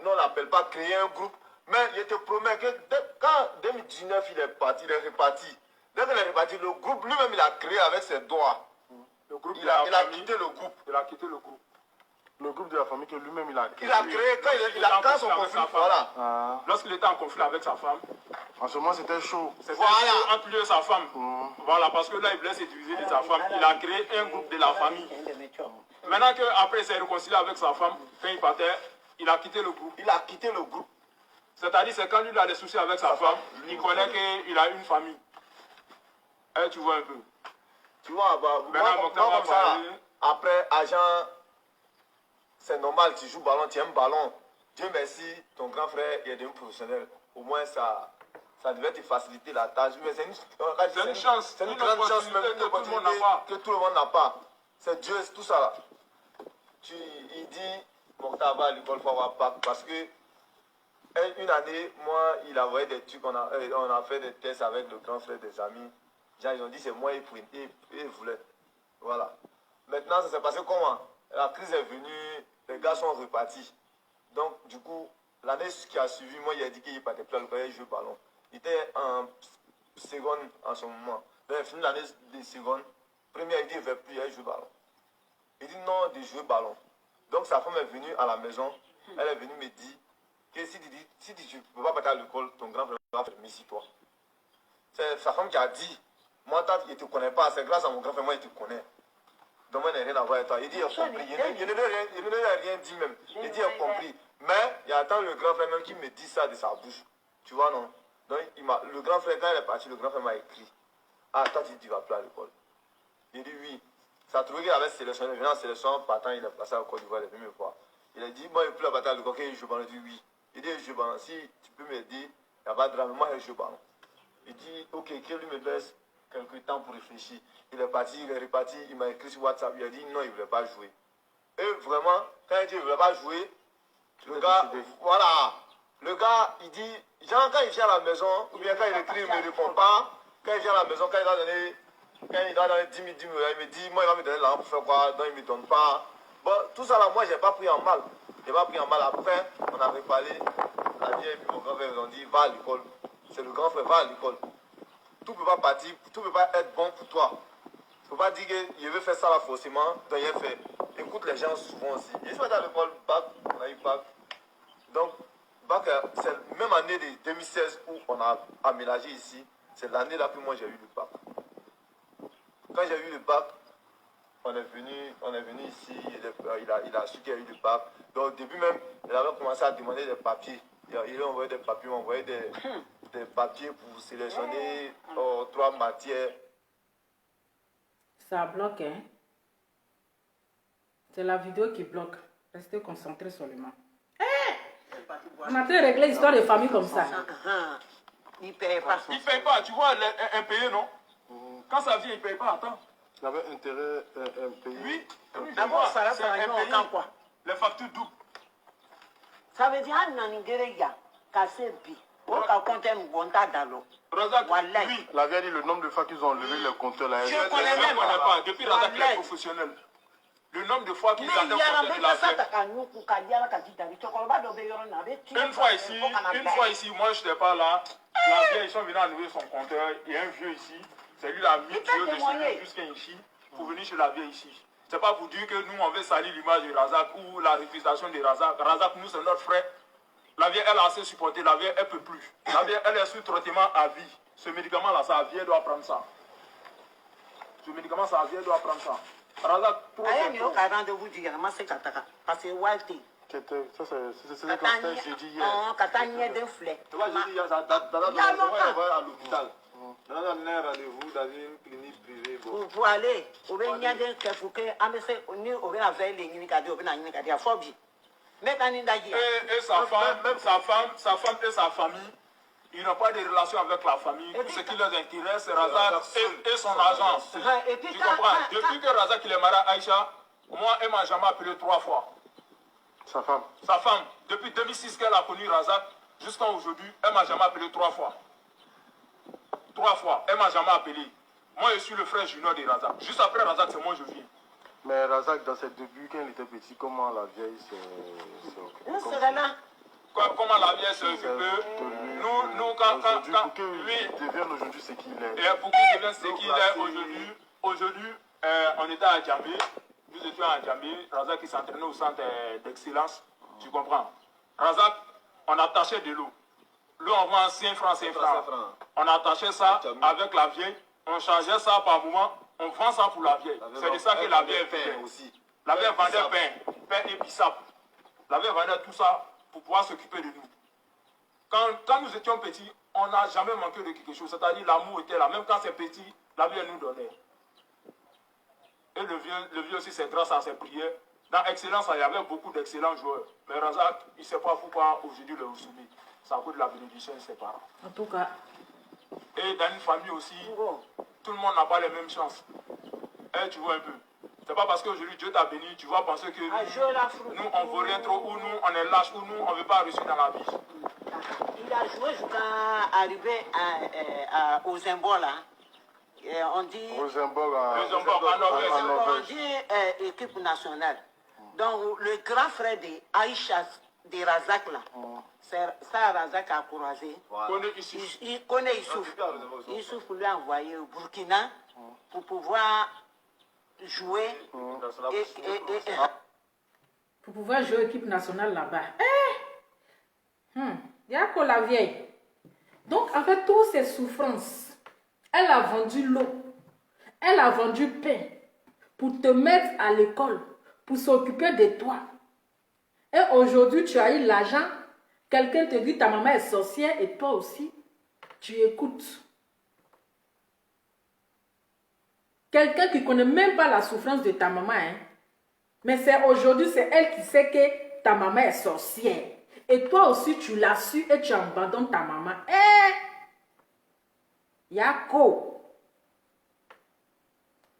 non, on n'appelle pas, créer un groupe. Mais je te promets que quand 2019 il est parti, il est reparti. Dès qu'il est reparti, le groupe lui-même il a créé avec ses doigts. Le groupe Il a quitté le groupe. Il a quitté le groupe. Le groupe de la famille que lui-même il a créé. Il a créé quand son conflit, voilà. Lorsqu'il était en conflit avec sa femme. En ce moment, c'était chaud. C'était chaud entre lui et sa femme. Voilà, parce que là, il voulait s'utiliser de sa femme. Il a créé un groupe de la famille. Maintenant qu'après, il s'est réconcilié avec sa femme, quand il partait, il a quitté le groupe. Il a quitté le groupe. C'est-à-dire, c'est quand lui a des soucis avec sa femme, il connaît qu'il a une famille. Et tu vois un peu. Tu vois, moi comme ça, après, agent, c'est normal, tu joues ballon, tu aimes ballon. Dieu merci, ton grand frère est devenu professionnel. Au moins, ça devait te faciliter la tâche. C'est une chance. C'est une grande chance même que tout le monde n'a pas. C'est Dieu, c'est tout ça là. Il dit, Mokhtar va à l'école, il faut avoir Pâques. Parce que une année, moi, il a envoyé des trucs, on a fait des tests avec le grand frère des amis. Genre, ils ont dit c'est moi, ils voulaient. Voilà. Maintenant, ça s'est passé comment? La crise est venue, les gars sont repartis. Donc, du coup, l'année qui a suivi, moi, il a dit qu'il ne partait plus à l'école, il jouait au ballon. Il était en seconde en ce moment. Donc, il a fini l'année de seconde. Première, il dit qu'il ne veut plus, il joue au ballon. Il dit non, de jouer au ballon. Donc, sa femme est venue à la maison. Elle est venue me dire que si tu ne peux pas partir à l'école, ton grand frère va faire ici, toi. C'est sa femme qui a dit, moi, il ne te connaît pas, c'est grâce à mon grand frère, moi, il te connaît. Donc, moi, il n'a rien à voir avec toi. Il dit, il a compris. Il ne rien dit même. Il dit, il a compris. Mais, il y a tant le grand frère même qui me dit ça de sa bouche. Tu vois, non? Donc, le grand frère, quand il est parti, le grand frère m'a écrit. Ah, toi, tu vas plus à l'école. Il dit oui. Ça a trouvé qu'il avait sélectionné, venant en sélection, partant, il est passé à Côte d'Ivoire la première fois. Il a dit, moi, il ne peut plus la bataille à l'école, il joue ballon. Il dit oui. Il dit, je joue ballon. Si tu peux m'aider, il n'y a pas de drame, moi, je joue ballon. Il dit, ok, qu'il lui me laisse quelques temps pour réfléchir. Il est parti, il est reparti, il m'a écrit sur WhatsApp, il a dit non, il ne voulait pas jouer. Et vraiment, quand il dit qu'il ne voulait pas jouer, le gars, voilà, le gars, il dit, genre quand il vient à la maison, ou bien quand il écrit, il ne me répond pas. Quand il vient à la maison, quand il doit donner 10 000, il me dit, moi, il va me donner l'argent pour faire quoi, donc il ne me donne pas. Bon, tout ça là, moi, je n'ai pas pris en mal. Je n'ai pas pris en mal. Après, on avait parlé, la vieille et puis mon grand frère, ils ont dit, va à l'école. C'est le grand frère, va à l'école. Tout ne peut pas partir, tout ne peut pas être bon pour toi. Il ne faut pas dire que je veux faire ça là forcément, donc rien faire. Écoute les gens souvent aussi. Je suis allé à l'école, bac, on a eu bac. Donc, bac, c'est la même année de 2016 où on a aménagé ici. C'est l'année là que moi j'ai eu le bac. Quand j'ai eu le bac, on est venu ici, il a su qu'il y a eu le bac. Donc au début même, il avait commencé à demander des papiers. Il a envoyé des papiers, il m'a envoyé des papiers pour sélectionner 3 matières. Ça bloque, hein? C'est la vidéo qui bloque. Restez concentrés seulement. On a fait régler l'histoire de famille comme ça. Il ne paye pas. Il ne paye pas, tu vois, impayé, non? Quand ça vient, il ne paye pas, attends. Il avait intérêt impayé. Oui, D'abord, ça va faire un quoi? Les factures doubles. Ça veut dire que Nigeria, Kassebi, on compte un bon tas d'allo. Razak, oui. La vieille dit le nombre de fois qu'ils ont levé les compteurs là. Je connais même pas. Depuis Razak, il est professionnel. Le nombre de fois qu'ils ont compté de la vieille. Une fois ici, moi je n'étais pas là. La vieille, ils sont venus enlever son compteur. Il y a un vieux ici. C'est lui la mis tuyau de chez lui jusqu'à ici pour venir chez la vieille ici. C'est pas pour dire que nous on veut salir l'image de Razak ou la réputation de Razak. Razak, nous c'est notre frère. La vieille, elle a assez supporté. La vieille, elle ne peut plus. La vieille, elle est sous traitement à vie. Ce médicament-là, sa vieille doit prendre ça. Ce médicament, sa vieille doit prendre ça. Razak, trop c'est trop. Parce que Walter. Ça, c'est le constat que j'ai dit hier. Tu vois, j'ai dit hier, ça date à l'hôpital. On a donné un rendez-vous dans une clinique privée. Pour aller, on va y aller, on va avec les Et sa femme et sa famille, ils n'ont pas de relation avec la famille. Tout ce qui les intéresse, c'est Razak et son argent. Tu comprends? Depuis que Razak il est marié à Aïcha, moi, elle m'a jamais appelé 3 fois. Sa femme. Sa femme, depuis 2006 qu'elle a connu Razak, jusqu'à aujourd'hui, elle m'a jamais appelé 3 fois. 3 fois, elle m'a jamais appelé. Moi, je suis le frère junior de Razak. Juste après Razak, c'est moi je viens. Mais Razak, dans ses débuts, quand il était petit, comment la vieille s'est occupée? Comment la vieille s'est occupée? Nous, quand pour qu'il devienne aujourd'hui ce qu'il est. Et pour qu'il devienne ce qu'il est aujourd'hui, on était à Djambé. Nous étions à Djambé. Razak qui s'entraînait au centre d'excellence. Tu comprends? Razak, on attachait de l'eau. L'eau, on vend 5 francs, 5 francs. On attachait ça avec la vieille. On changeait ça par moment. On vend ça pour la vieille. C'est de ça que la vieille fait aussi. La vieille vendait pain et bissap. La vieille vendait tout ça pour pouvoir s'occuper de nous. Quand nous étions petits, on n'a jamais manqué de quelque chose. C'est-à-dire l'amour était là. Même quand c'est petit, la vieille nous donnait. Et le vieux aussi, c'est grâce à ses prières. Dans Excellence, il y avait beaucoup d'excellents joueurs. Mais Razak, il ne sait pas pourquoi aujourd'hui le soumis. Ça coûte la bénédiction de ses parents. En tout cas. Et dans une famille aussi, tout le monde n'a pas les mêmes chances. Et tu vois un peu. C'est pas parce qu'aujourd'hui Dieu t'a béni, tu vas penser que nous on ne veut rien trop, ou nous on est lâche, ou nous on ne veut pas réussir dans la vie. Il a joué jusqu'à arriver aux Zimbo là. On dit. Aux Zimbo en Norvège. On dit équipe nationale. Donc le grand frère de Aïcha de Razak là. Ça, Razak a croisé. Il connaît Issouf. Issouf lui a envoyé au Burkina pour pouvoir jouer. Pour pouvoir jouer équipe nationale là-bas. Il y a que la vieille. Donc, avec toutes ces souffrances, elle a vendu l'eau. Elle a vendu pain pour te mettre à l'école, pour s'occuper de toi. Et aujourd'hui, tu as eu l'argent. Quelqu'un te dit ta maman est sorcière et toi aussi. tu écoutes. Quelqu'un qui ne connaît même pas la souffrance de ta maman, hein. Mais c'est aujourd'hui, c'est elle qui sait que ta maman est sorcière. Et toi aussi, tu l'as su et tu abandonnes ta maman. Yako.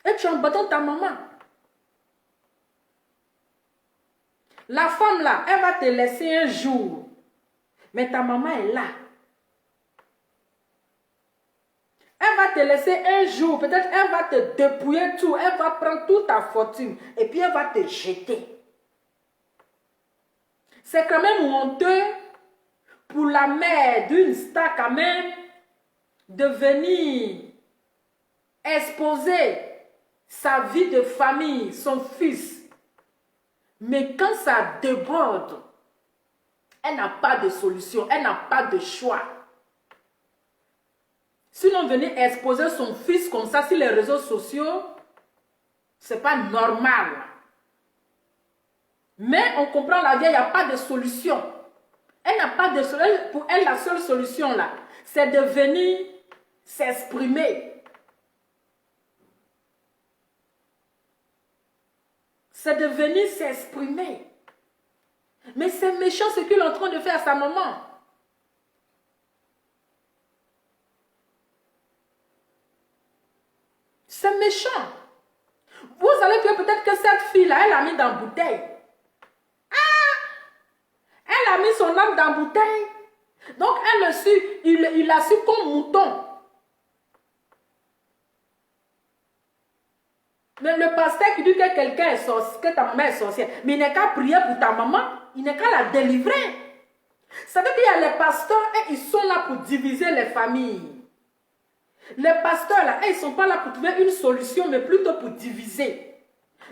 Et tu abandonnes ta maman. La femme là, elle va te laisser un jour. Mais ta maman est là. Elle va te laisser un jour. Peut-être elle va te dépouiller tout. Elle va prendre toute ta fortune. Et puis elle va te jeter. C'est quand même honteux pour la mère d'une star quand même de venir exposer sa vie de famille, son fils. Mais quand ça déborde, elle n'a pas de solution, elle n'a pas de choix. Sinon, venir exposer son fils comme ça sur les réseaux sociaux, c'est pas normal. Mais on comprend la vie, il n'y a pas de solution. Elle n'a pas de solution. Pour elle, la seule solution là, c'est de venir s'exprimer. C'est de venir s'exprimer. Mais c'est méchant ce qu'il est en train de faire à sa maman. C'est méchant. Vous savez que peut-être que cette fille-là, elle l'a mis dans la bouteille. Elle a mis son âme dans la bouteille. Donc, elle le suit, il l'a su comme mouton. Mais le pasteur qui dit que quelqu'un est sorcier, que ta maman est sorcière, mais il n'est qu'à prier pour ta maman, il n'est qu'à la délivrer. Ça veut dire qu'il y a les pasteurs et ils sont là pour diviser les familles. Les pasteurs là, ils ne sont pas là pour trouver une solution, mais plutôt pour diviser.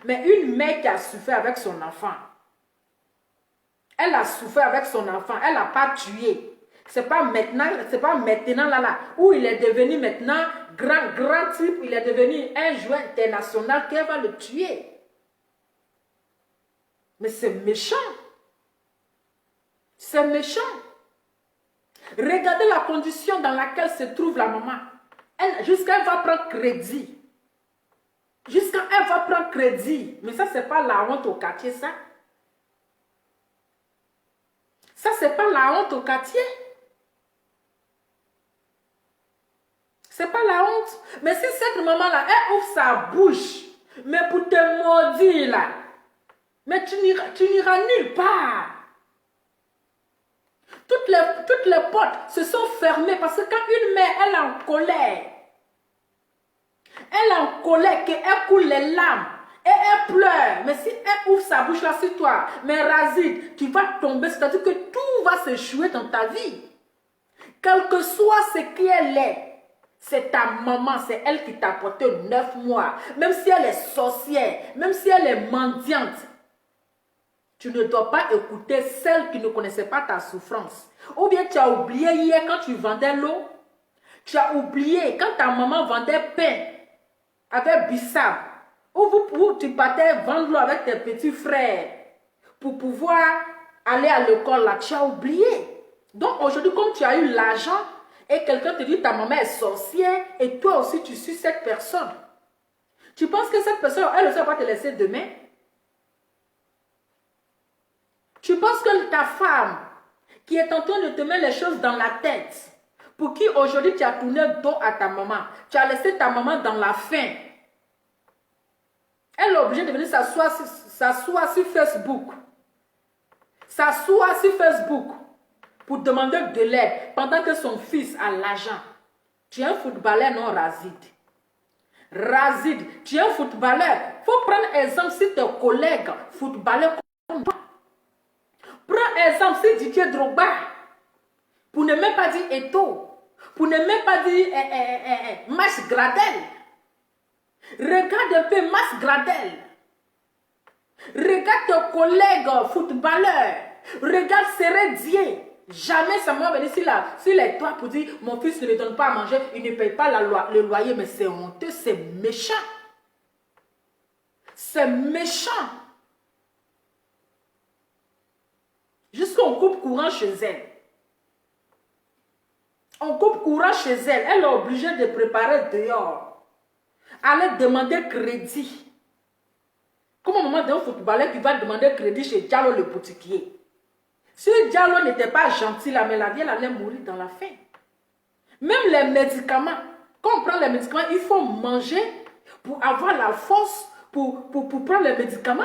Mais une mère qui a souffert avec son enfant, elle a souffert avec son enfant, elle n'a pas tué. C'est pas maintenant là, où il est devenu maintenant grand type, il est devenu un joueur international qu'elle va le tuer. Mais c'est méchant. C'est méchant. Regardez la condition dans laquelle se trouve la maman. Jusqu'à elle va prendre crédit. Jusqu'à elle va prendre crédit. Mais ça, c'est pas la honte au quartier, ça. Ça, c'est pas la honte au quartier. C'est pas la honte. Mais si cette maman-là, elle ouvre sa bouche, mais pour te maudire là, mais tu n'iras nulle part. Toutes les portes se sont fermées parce que quand une mère, elle est en colère, qu'elle coule les larmes et elle pleure. Mais si elle ouvre sa bouche là sur toi, mais Razid, tu vas tomber, c'est-à-dire que tout va se jouer dans ta vie. Quel que soit ce qu'elle est, c'est ta maman, c'est elle qui t'a porté 9 mois. Même si elle est sorcière, même si elle est mendiante, tu ne dois pas écouter celle qui ne connaissait pas ta souffrance. Ou bien tu as oublié hier quand tu vendais l'eau. Tu as oublié quand ta maman vendait pain avec bissap. Ou tu partais vendre l'eau avec tes petits frères pour pouvoir aller à l'école là. Tu as oublié. Donc aujourd'hui, comme tu as eu l'argent et quelqu'un te dit ta maman est sorcière et toi aussi tu suis cette personne. Tu penses que cette personne, elle ne va pas te laisser demain? Tu penses que ta femme qui est en train de te mettre les choses dans la tête, pour qui aujourd'hui tu as tourné le dos à ta maman, tu as laissé ta maman dans la faim, elle est obligée de venir s'asseoir sur Facebook. S'asseoir sur Facebook pour demander de l'aide pendant que son fils a l'argent. Tu es un footballeur, non Razid? Razid, tu es un footballeur. Il faut prendre exemple sur tes collègues footballeurs comme toi. Prends exemple sur Didier Drogba. Pour ne même pas dire Eto'o. Pour ne même pas dire Mas Gradel. Regarde un peu Mas Gradel. Regarde tes collègues footballeurs. Regarde Sérédier. Jamais ça m'a venu sur les toits pour dire mon fils ne me donne pas à manger, il ne paye pas le loyer. Mais c'est honteux, c'est méchant. C'est méchant. Jusqu'on coupe courant chez elle. On coupe courant chez elle. Elle est obligée de préparer dehors. Aller demander crédit. Comme au moment d'un footballeur qui va demander crédit chez Diallo le boutiquier. Si Diallo n'était pas gentil là, mais la vieille allait mourir dans la faim. Même les médicaments. Quand on prend les médicaments, il faut manger pour avoir la force pour prendre les médicaments.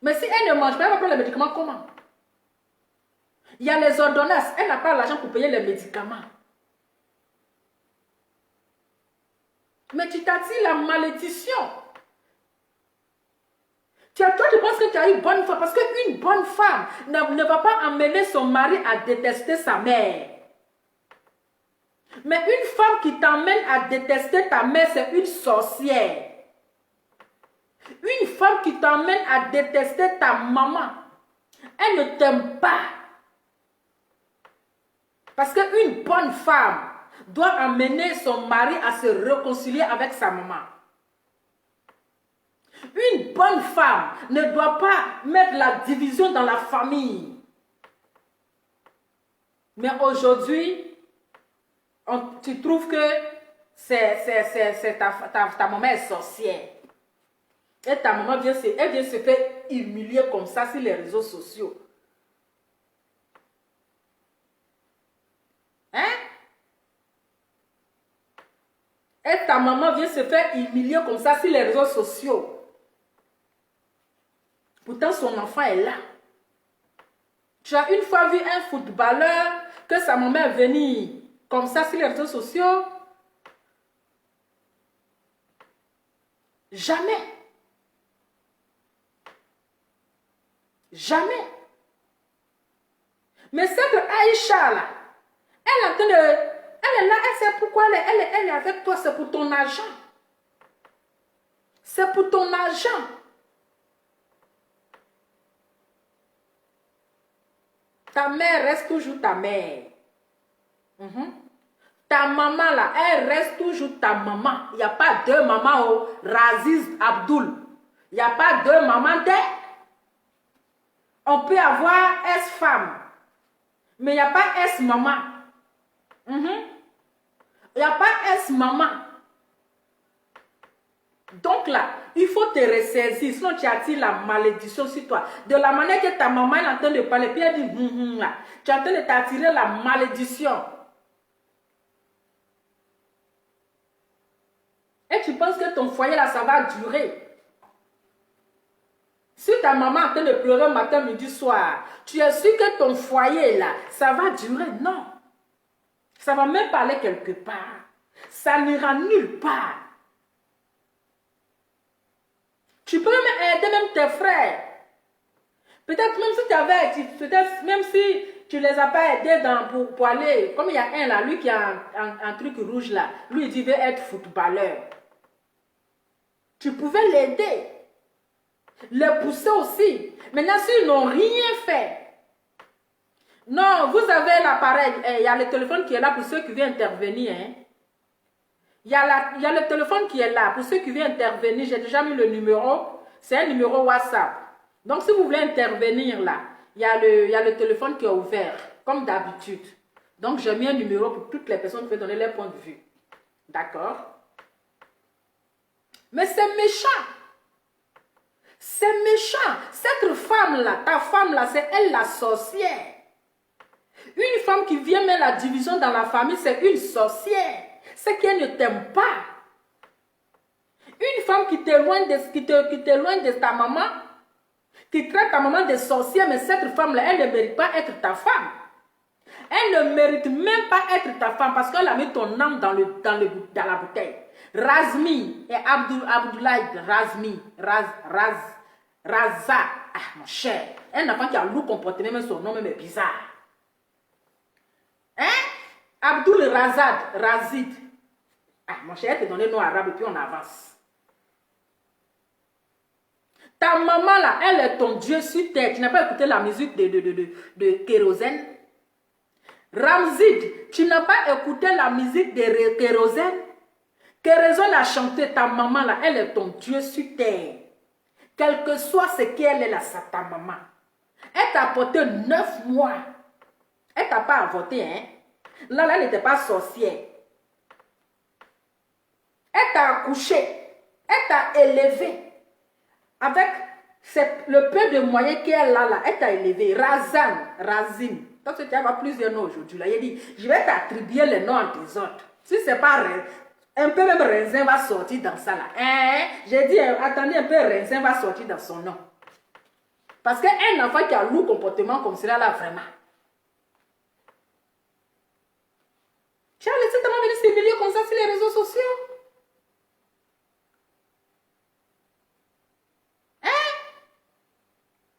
Mais si elle ne mange pas, elle va prendre les médicaments comment? Il y a les ordonnances. Elle n'a pas l'argent pour payer les médicaments. Mais tu t'attires la malédiction. Toi, tu penses que tu as une bonne femme. Parce qu'une bonne femme ne va pas amener son mari à détester sa mère. Mais une femme qui t'emmène à détester ta mère, c'est une sorcière. Une femme qui t'emmène à détester ta maman, elle ne t'aime pas. Parce qu'une bonne femme doit amener son mari à se réconcilier avec sa maman. Une bonne femme ne doit pas mettre la division dans la famille. Mais aujourd'hui, tu trouves que ta maman est sorcière. Et ta maman vient se faire humilier comme ça sur les réseaux sociaux. Hein? Et ta maman vient se faire humilier comme ça sur les réseaux sociaux. Pourtant, son enfant est là. Tu as une fois vu un footballeur que sa maman est venue comme ça sur les réseaux sociaux? Jamais. Jamais. Mais cette Aïcha là, elle est là, elle sait pourquoi elle est avec toi, c'est pour ton argent. C'est pour ton argent. Ta mère reste toujours ta mère. Ta maman là, elle reste toujours ta maman. Il n'y a pas deux mamans au Raziz Abdul. Il n'y a pas deux mamans. On peut avoir S-femme, mais il n'y a pas S-maman. Il n'y a pas S-maman. Donc là, il faut te ressaisir, sinon tu attires la malédiction sur toi. De la manière que ta maman est en train de parler, puis elle dit, là, tu es en train de t'attirer la malédiction. Et tu penses que ton foyer là, ça va durer. Si ta maman est en train de pleurer matin, midi, soir, tu es sûr que ton foyer là, ça va durer? Non. Ça va même pas aller quelque part. Ça n'ira nulle part. Tu peux même aider même tes frères. Peut-être même si tu avais, peut-être même si tu les as pas aidés pour aller, comme il y a un là, lui qui a un truc rouge là, lui il dit veut être footballeur. Tu pouvais l'aider. Les pousser aussi. Maintenant, s'ils n'ont rien fait, non, vous avez l'appareil, il y a le téléphone qui est là pour ceux qui viennent intervenir. Hein. Il y a le téléphone qui est là pour ceux qui viennent intervenir. J'ai déjà mis le numéro. C'est un numéro WhatsApp. Donc, si vous voulez intervenir là, il y a le téléphone qui est ouvert, comme d'habitude. Donc, j'ai mis un numéro pour toutes les personnes qui veulent donner leur point de vue. D'accord? Mais c'est méchant. C'est méchant. Cette femme-là, ta femme-là, c'est elle la sorcière. Une femme qui vient mettre la division dans la famille, c'est une sorcière. C'est qu'elle ne t'aime pas. Une femme qui t'éloigne de ta maman, qui traite ta maman de sorcière, mais cette femme-là, elle ne mérite pas être ta femme. Elle ne mérite même pas être ta femme parce qu'elle a mis ton âme dans la bouteille. Razmi et Abdoulaye Razmi, Raza, ah mon cher, un enfant qui a lourd comportement, même son nom même est bizarre. Hein? Abdul Razid. Ah mon cher, elle te donne le nom arabe et puis on avance. Ta maman là, elle est ton Dieu sur terre. Tu n'as pas écouté la musique de Kérosène? Ramzid, tu n'as pas écouté la musique de Kérosène? Kérosène a chanté, ta maman là, elle est ton Dieu sur terre. Quel que soit ce qu'elle est là, c'est ta maman. Elle t'a porté 9 mois. Elle t'a pas avorté, hein? Lala n'était pas sorcière. Elle t'a accouché. Elle t'a élevé. Avec le peu de moyens qu'elle a là, elle t'a élevé. Razine. Donc, tu as plusieurs noms aujourd'hui. Il dit, je vais t'attribuer les noms entre les autres. Si c'est pas un peu même raisin va sortir dans ça là. Hein? J'ai dit, attendez un peu, raisin va sortir dans son nom. Parce qu'un enfant qui a un lourd comportement comme cela là, vraiment. Tu as laissé ta maman venir s'humilier comme ça sur les réseaux sociaux.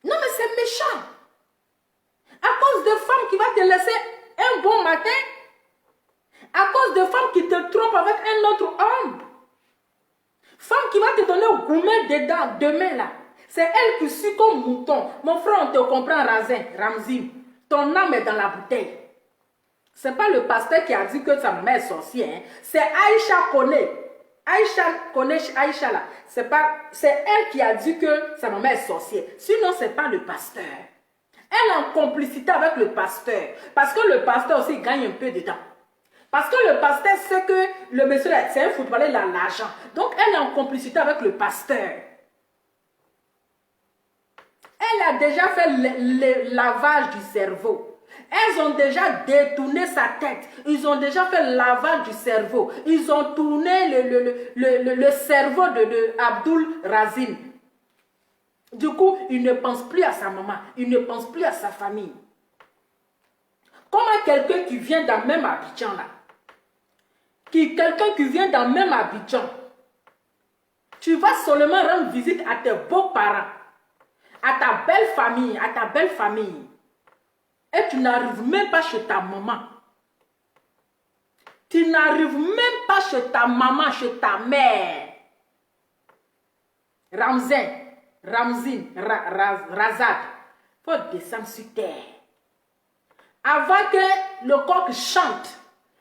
Non, mais c'est méchant. À cause de femmes qui vont te laisser un bon matin. À cause de femmes qui te trompent avec un autre homme. Femme qui va te donner au gourmet dedans, demain là. C'est elle qui suit comme mouton. Mon frère, on te comprend, Ramzim. Ton âme est dans la bouteille. Ce n'est pas le pasteur qui a dit que sa mère est sorcière. Hein. C'est Aïcha connaît. Aïcha connaît Aïcha là. C'est elle qui a dit que sa maman est sorcière. Sinon, ce n'est pas le pasteur. Elle est en complicité avec le pasteur. Parce que le pasteur aussi gagne un peu de temps. Parce que le pasteur sait que le monsieur là, c'est un footballeur, il a l'argent. Donc, elle est en complicité avec le pasteur. Elle a déjà fait le lavage du cerveau. Elles ont déjà détourné sa tête. Ils ont déjà fait le lavage du cerveau. Ils ont tourné le cerveau de Abdul Razin. Du coup, il ne pense plus à sa maman. Il ne pense plus à sa famille. Comment quelqu'un qui vient dans le même Abidjan là, quelqu'un qui vient dans le même Abidjan, tu vas seulement rendre visite à tes beaux-parents, à ta belle famille, et tu n'arrives même pas chez ta maman. Tu n'arrives même pas chez ta maman, chez ta mère. Razad, il faut descendre sur terre. Avant que le coq chante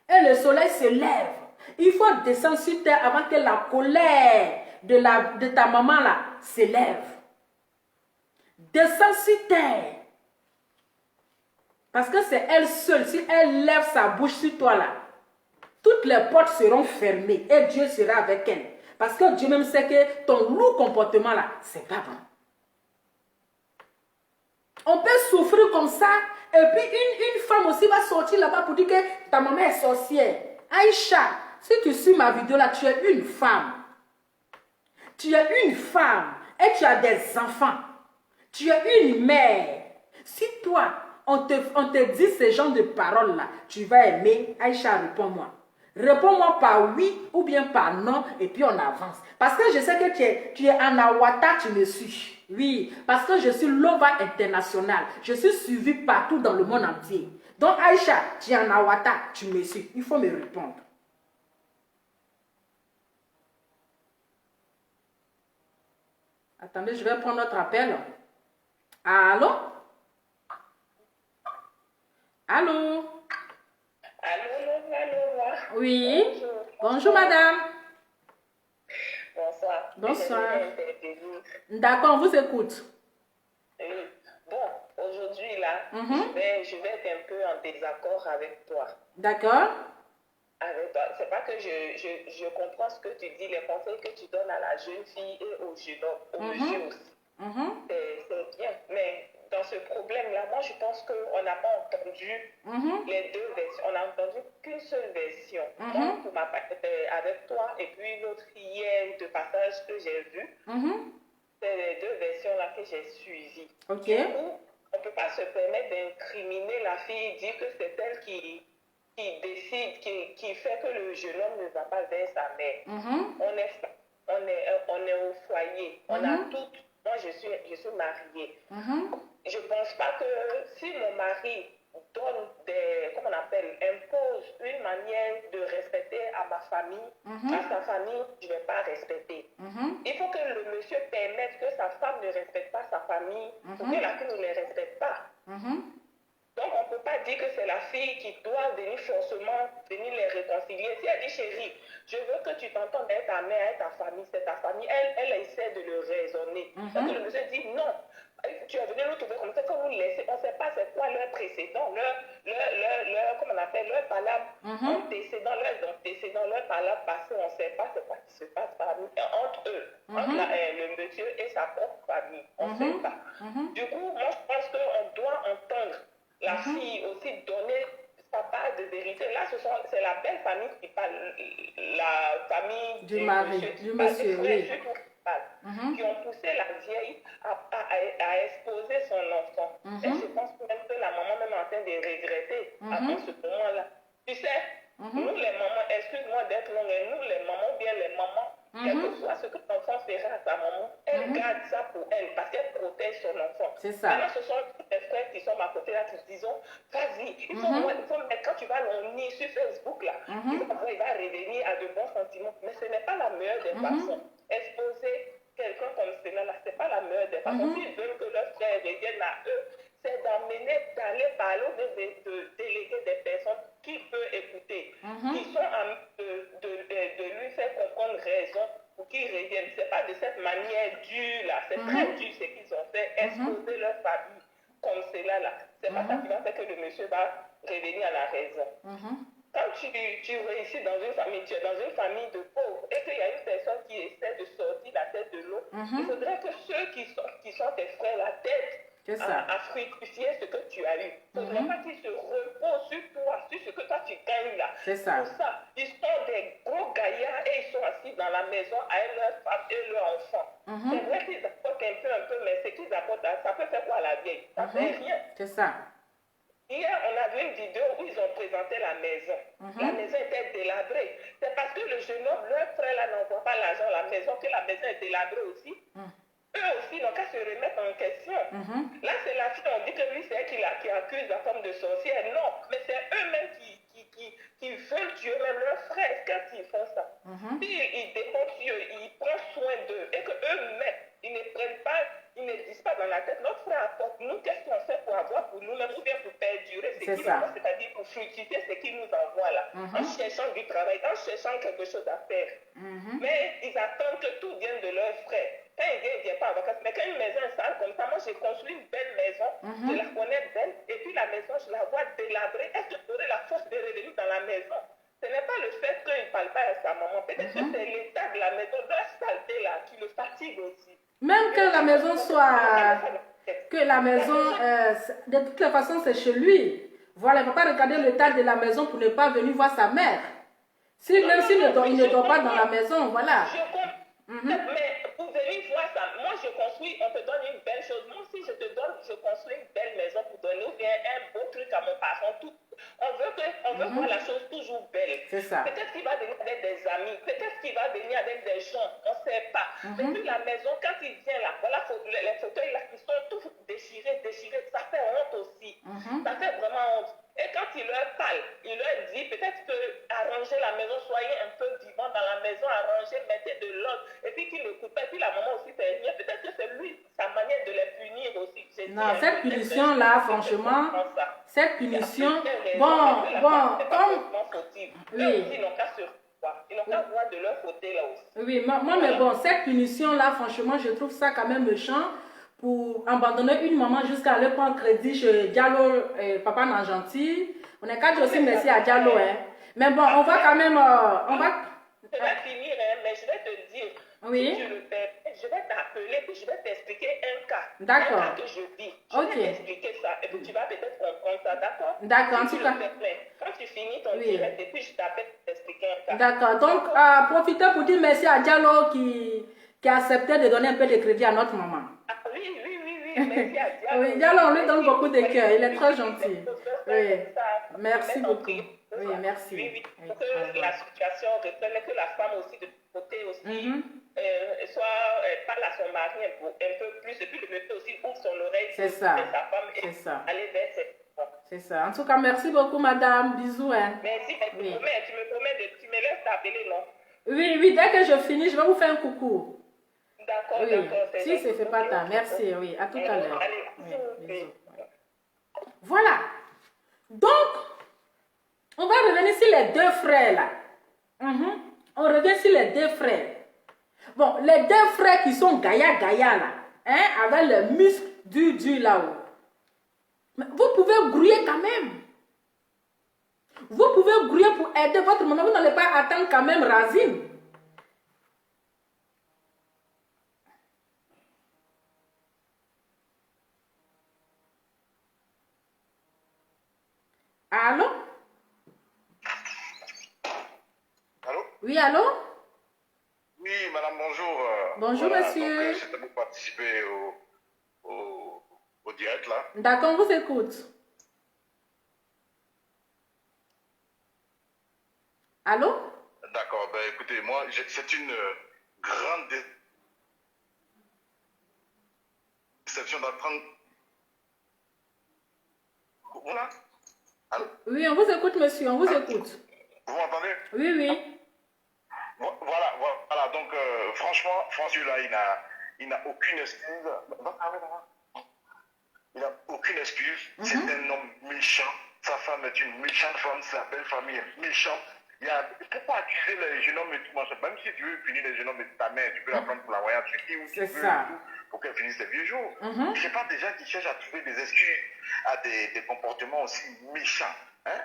et le soleil se lève, il faut descendre sur terre avant que la colère de ta maman là s'élève. Descends sur terre. Parce que c'est elle seule, si elle lève sa bouche sur toi là, toutes les portes seront fermées et Dieu sera avec elle. Parce que Dieu même sait que ton lourd comportement là, c'est pas bon. On peut souffrir comme ça, et puis une femme aussi va sortir là-bas pour dire que ta maman est sorcière. Aïcha, si tu suis ma vidéo là, tu es une femme. Tu es une femme et tu as des enfants. Tu es une mère. Si toi, on te dit ce genre de paroles là, tu vas aimer. Aïcha, réponds-moi. Réponds-moi par oui ou bien par non et puis on avance. Parce que je sais que tu es en Awata, tu me suis. Oui, parce que je suis Lova International. Je suis suivie partout dans le monde entier. Donc Aïcha, tu es en Awata, tu me suis. Il faut me répondre. Attendez, je vais prendre notre appel. Allô? Allô? Allô. Oui. Bonjour madame. Bonsoir. Bonsoir. D'accord, on vous écoute. Bon, aujourd'hui là, je vais être un peu en désaccord avec toi. D'accord. Avec toi. C'est pas que je comprends ce que tu dis, les conseils que tu donnes à la jeune fille et au jeune homme, au monsieur aussi. C'est bien, mais dans ce problème-là, moi je pense qu'on n'a pas entendu les deux versions. On n'a entendu qu'une seule version. Moi, pour ma part, avec toi, et puis l'autre hier de passage que j'ai vu, c'est les deux versions-là que j'ai suivies. Ok. Du coup, on ne peut pas se permettre d'incriminer la fille, dire que c'est elle qui décide, qui fait que le jeune homme ne va pas vers sa mère. On est au foyer. On a toutes. Moi, je suis mariée. Je ne pense pas que si mon mari donne comment on appelle, impose une manière de respecter à ma famille, à sa famille, je ne vais pas respecter. Il faut que le monsieur permette que sa femme ne respecte pas sa famille, pour que la fille ne les respecte pas. Donc, on ne peut pas dire que c'est la fille qui doit venir forcément venir les réconcilier. Si elle dit, chérie, je veux que tu t'entendes avec ta mère, avec ta famille, c'est ta famille, elle essaie de le raisonner. Donc, le monsieur dit, non, tu es venu nous trouver comme ça, il faut nous laisser. On ne sait pas c'est quoi leur précédent, comment on appelle, leur palabre antécédent, leur palabre passé, on ne sait pas c'est quoi qui se passe entre eux, entre le monsieur et sa propre famille. On ne sait pas. Du coup, moi, je pense qu'on doit entendre la fille aussi donner sa part de vérité. Là, c'est la belle famille qui parle, la famille du mari, du monsieur, oui. Qui ont poussé la vieille à exposer son enfant. Et je pense même que la maman même est en train de regretter à ce moment-là. Tu sais, nous les mamans, excuse-moi d'être longue, nous les mamans, bien les mamans, quel que soit ce que l'enfant fera à sa maman, elle garde ça pour elle parce qu'elle protège son enfant. C'est ça. Maintenant, ce sont les frères qui sont à côté là qui se disent, vas-y, il faut mettre, quand tu vas l'emmener sur Facebook là, il va revenir à de bons sentiments. Mais ce n'est pas la meilleure des façons. Exposer quelqu'un comme cela là, ce n'est pas la meilleure des façons. S'ils veulent que leurs frères reviennent à eux, c'est d'aller parler de déléguer des personnes qui peuvent écouter, qui sont à de lui faire comprendre raison pour qu'ils reviennent. Ce n'est pas de cette manière dure là, c'est très dur ce qu'ils ont fait, exposer leur famille comme cela là. Ce n'est pas ça qui va faire que le monsieur va revenir à la raison. Quand tu réussis dans une famille, tu es dans une famille de pauvres et qu'il y a une personne qui essaie de sortir la tête de l'eau, il faudrait que ceux qui sont tes frères la tête à fructifier ce que tu as eu. Il ne faudrait pas qu'ils se reposent sur toi, sur ce que toi tu gagnes là. C'est ça. Pour ça, ils sont des gros gaillards et ils sont assis dans la maison avec leur femme et leurs enfants. C'est vrai qu'ils apportent un peu, mais ce qu'ils apportent, ça peut faire quoi à la vieille? Ça fait rien. C'est ça. Hier, on a vu une vidéo où ils ont présenté la maison. La maison était délabrée. C'est parce que le jeune homme, leur frère là, n'envoie pas l'argent à la maison que la maison est délabrée aussi. Eux aussi n'ont qu'à se remettre en question. Là, c'est la fille, on dit que lui, c'est elle qui accuse la femme de sorcière. Non, mais c'est eux-mêmes qui veulent tuer même leurs frères quand ils font ça. S'ils dépendent sur eux, ils prennent soin d'eux et qu'eux-mêmes, ils ne prennent pas, ils ne disent pas dans la tête, notre frère apporte nous, qu'est-ce qu'on fait pour avoir pour nous-mêmes ou bien pour perdurer ce qu'il envoie, c'est-à-dire pour fructifier ce qu'il nous envoie là, en cherchant du travail, en cherchant quelque chose à faire. Mais ils attendent que tout vienne de leurs frères. Quand ils viennent pas en vacances, mais quand une maison est sale comme ça, moi j'ai construit une belle maison, je la connais belle, et puis la maison, je la vois délabrée, est-ce que j'aurai la force de revenir dans la maison? Ce n'est pas le fait qu'il ne parle pas à sa maman, peut-être que c'est l'état de la maison, de la saleté là, qui le fatigue aussi. Même que la maison soit... Que la maison, de toutes les façons, c'est chez lui. Voilà, il ne va pas regarder l'état de la maison pour ne pas venir voir sa mère. Même s'il ne dort pas dans la maison, voilà. Je comprends. Mais pour venir voir ça, moi je construis, on te donne une belle chose. Moi aussi je te donne, je construis une belle maison pour donner ou bien un beau truc à mon parent. On veut voir la chose toujours belle. C'est ça. Peut-être qu'il va venir avec des amis, peut-être qu'il va venir avec des gens, on ne sait pas. Mais puis la maison, quand il vient là, voilà les fauteuils là qui sont tous déchirés, ça fait honte aussi. Ça fait vraiment honte. Et quand il leur parle, il leur dit peut-être que arrangez la maison, soyez un peu vivant dans la maison, arrangez, mettez de l'ordre. Et puis qu'il ne l'écoute pas, et puis la maman aussi fait rien. Peut-être que c'est lui, sa manière de les punir aussi. Non, cette punition-là, franchement, cette punition, comme... Oui. Ils n'ont qu'à se voir. Ils n'ont qu'à voir de leur côté là aussi. Oui, moi, mais bon, cette punition-là, franchement, je trouve ça quand même méchant. Pour abandonner une maman jusqu'à aller prendre crédit chez Diallo et Papa Nanjanti. On est qu'à dire aussi merci à Diallo. Hein. Mais bon, on va quand même... Je vais finir, mais je vais te dire. Oui. Si tu le fais, je vais t'appeler et je vais t'expliquer un cas. D'accord. Un cas que je vis. Je vais t'expliquer ça et puis tu vas peut-être comprendre ça, d'accord? D'accord, en tout cas. Quand tu finis ton direct et puis je t'appelle pour t'expliquer un cas. D'accord. Donc, profitez pour dire merci à Diallo qui a accepté de donner un peu de crédit à notre maman. Oui, merci à Diallo. Oui, Diallo, on lui donne beaucoup de cœur. Il est très gentil. Oui. Merci beaucoup. Oui, merci. Oui, pour que la situation reprenne, que la femme aussi de côté aussi soit parle à son mari un peu plus et puis le monsieur aussi ouvre son oreille c'est ça. sa femme et aller vers ses... C'est ça. En tout cas, merci beaucoup, madame. Bisous. Hein. Merci. Tu me promets tu me laisses t'appeler, non? Oui, dès que je finis, je vais vous faire un coucou. D'accord, oui. d'accord. Si, c'est pas tard. Merci, oui. À tout à l'heure. Allez, bisous. Voilà. Donc, on va revenir sur les deux frères, là. On revient sur les deux frères. Bon, les deux frères qui sont Gaïa, là. hein, avec les muscles du là-haut. Mais vous pouvez grouiller quand même. Vous pouvez grouiller pour aider votre maman. Vous n'allez pas attendre quand même Razine. Allô? Allô? Oui, allô? Oui, madame, bonjour. Bonjour, voilà, monsieur. Donc, c'était pour participer au direct, là. D'accord, on vous écoute. Allô? D'accord, ben écoutez, moi, c'est une grande déception d'apprendre... Voilà. Allô? Oui, on vous écoute, monsieur, on vous écoute. Vous m'entendez? Oui, oui. Voilà. Donc, franchement, celui-là, il n'a aucune excuse. Il n'a aucune excuse. C'est un homme méchant. Sa femme est une méchante femme. Sa belle famille est méchante. Pourquoi accuser les jeunes hommes et tout? Même si tu veux punir les jeunes hommes et ta mère, tu peux la prendre pour la voyer en Turquie ou tu veux tout, pour qu'elle finisse ses vieux jours. Je sais pas des gens qui cherchent à trouver des excuses à des comportements aussi méchants. Hein?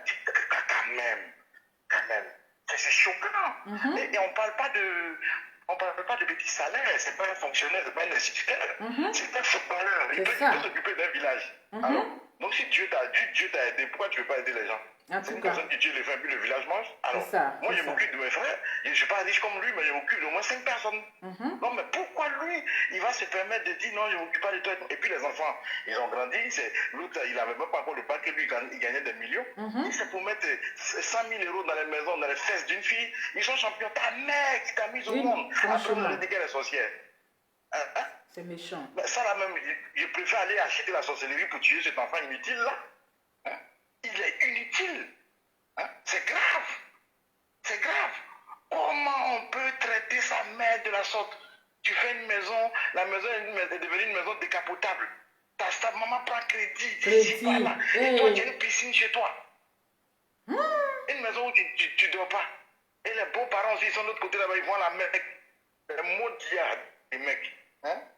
Quand même. C'est choquant. Et on parle pas de petits salaires. C'est pas un fonctionnaire, c'est pas un instituteur. C'est un footballeur. Il peut s'occuper d'un village. Alors, donc si Dieu t'a aidé, pourquoi tu ne veux pas aider les gens? C'est une personne qui tue les femmes, puis le village mange. Alors, moi je m'occupe de mes frères. Je ne suis pas riche comme lui, mais je m'occupe d'au moins 5 personnes. Non, mais pourquoi lui, il va se permettre de dire non, je ne m'occupe pas de toi? Et puis les enfants, ils ont grandi. L'autre, il n'avait même pas encore le bac, et lui, il gagnait des millions. Si c'est pour mettre 100 000 euros dans les maisons, dans les fesses d'une fille, ils sont champions. Ta mère qui t'a mis au monde. Après, on a dit qu'elle est sorcière. C'est méchant. Mais ça là même, je préfère aller acheter la sorcellerie pour tuer cet enfant inutile là. Il est inutile. C'est grave. C'est grave. Comment on peut traiter sa mère de la sorte? Tu fais une maison, la maison est devenue une maison décapotable. Ta maman prend crédit. Voilà. Et toi, tu as une piscine chez toi. Une maison où tu ne dors pas. Et les beaux-parents aussi, ils sont de l'autre côté là-bas, ils voient la mère. Les mots des mecs.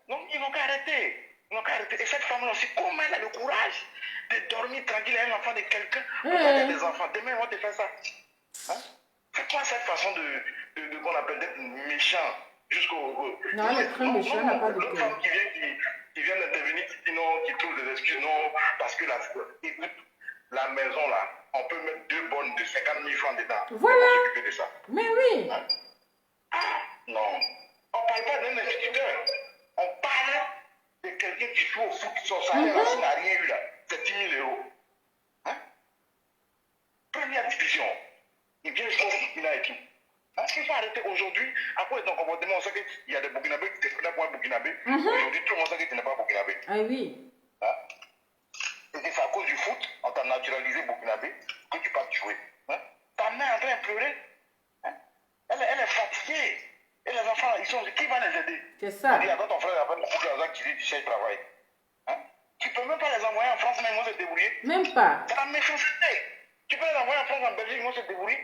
Donc, ils n'ont qu'à arrêter. Et cette femme-là aussi, comment elle a le courage de dormir tranquille avec l'enfant de quelqu'un? Regarde des enfants. Demain, ils vont te faire ça. C'est quoi cette façon qu'on appelle d'être méchant jusqu'au... Non, elle est très méchante, elle n'a pas de L'autre femme qui vient d'intervenir, qui dit non, qui trouve des excuses, non, parce que écoute, la maison là, on peut mettre 2 bonnes de 50 000 francs dedans. Voilà. On s'occuper de ça. Mais oui. Non. On ne parle pas d'un instituteur. On parle de quelqu'un qui joue au foot. Son salaire, là, il n'a rien eu là. C'est 10 000 euros. Première division. Il vient jouer au foot, il a et tout. Il faut arrêter aujourd'hui. À cause de ton comportement, on sait qu'il y a des Burkinabés qui te prennent pour un Burkinabé. Aujourd'hui, tout le monde sait que tu n'es pas Burkinabé. Ah oui. Et c'est à cause du foot, on t'a naturalisé Burkinabé, que tu passes jouer. Ta mère est en train de pleurer. Elle est fatiguée. Et les enfants, ils sont... Qui va les aider? C'est ça. Il y a ton frère appelle Kouklazak qui dit tu cherches travail. Tu ne peux même pas les envoyer en France, mais ils vont se débrouiller. Même pas. C'est la méchanceté. Tu peux les envoyer en France, en Belgique, ils vont se débrouiller.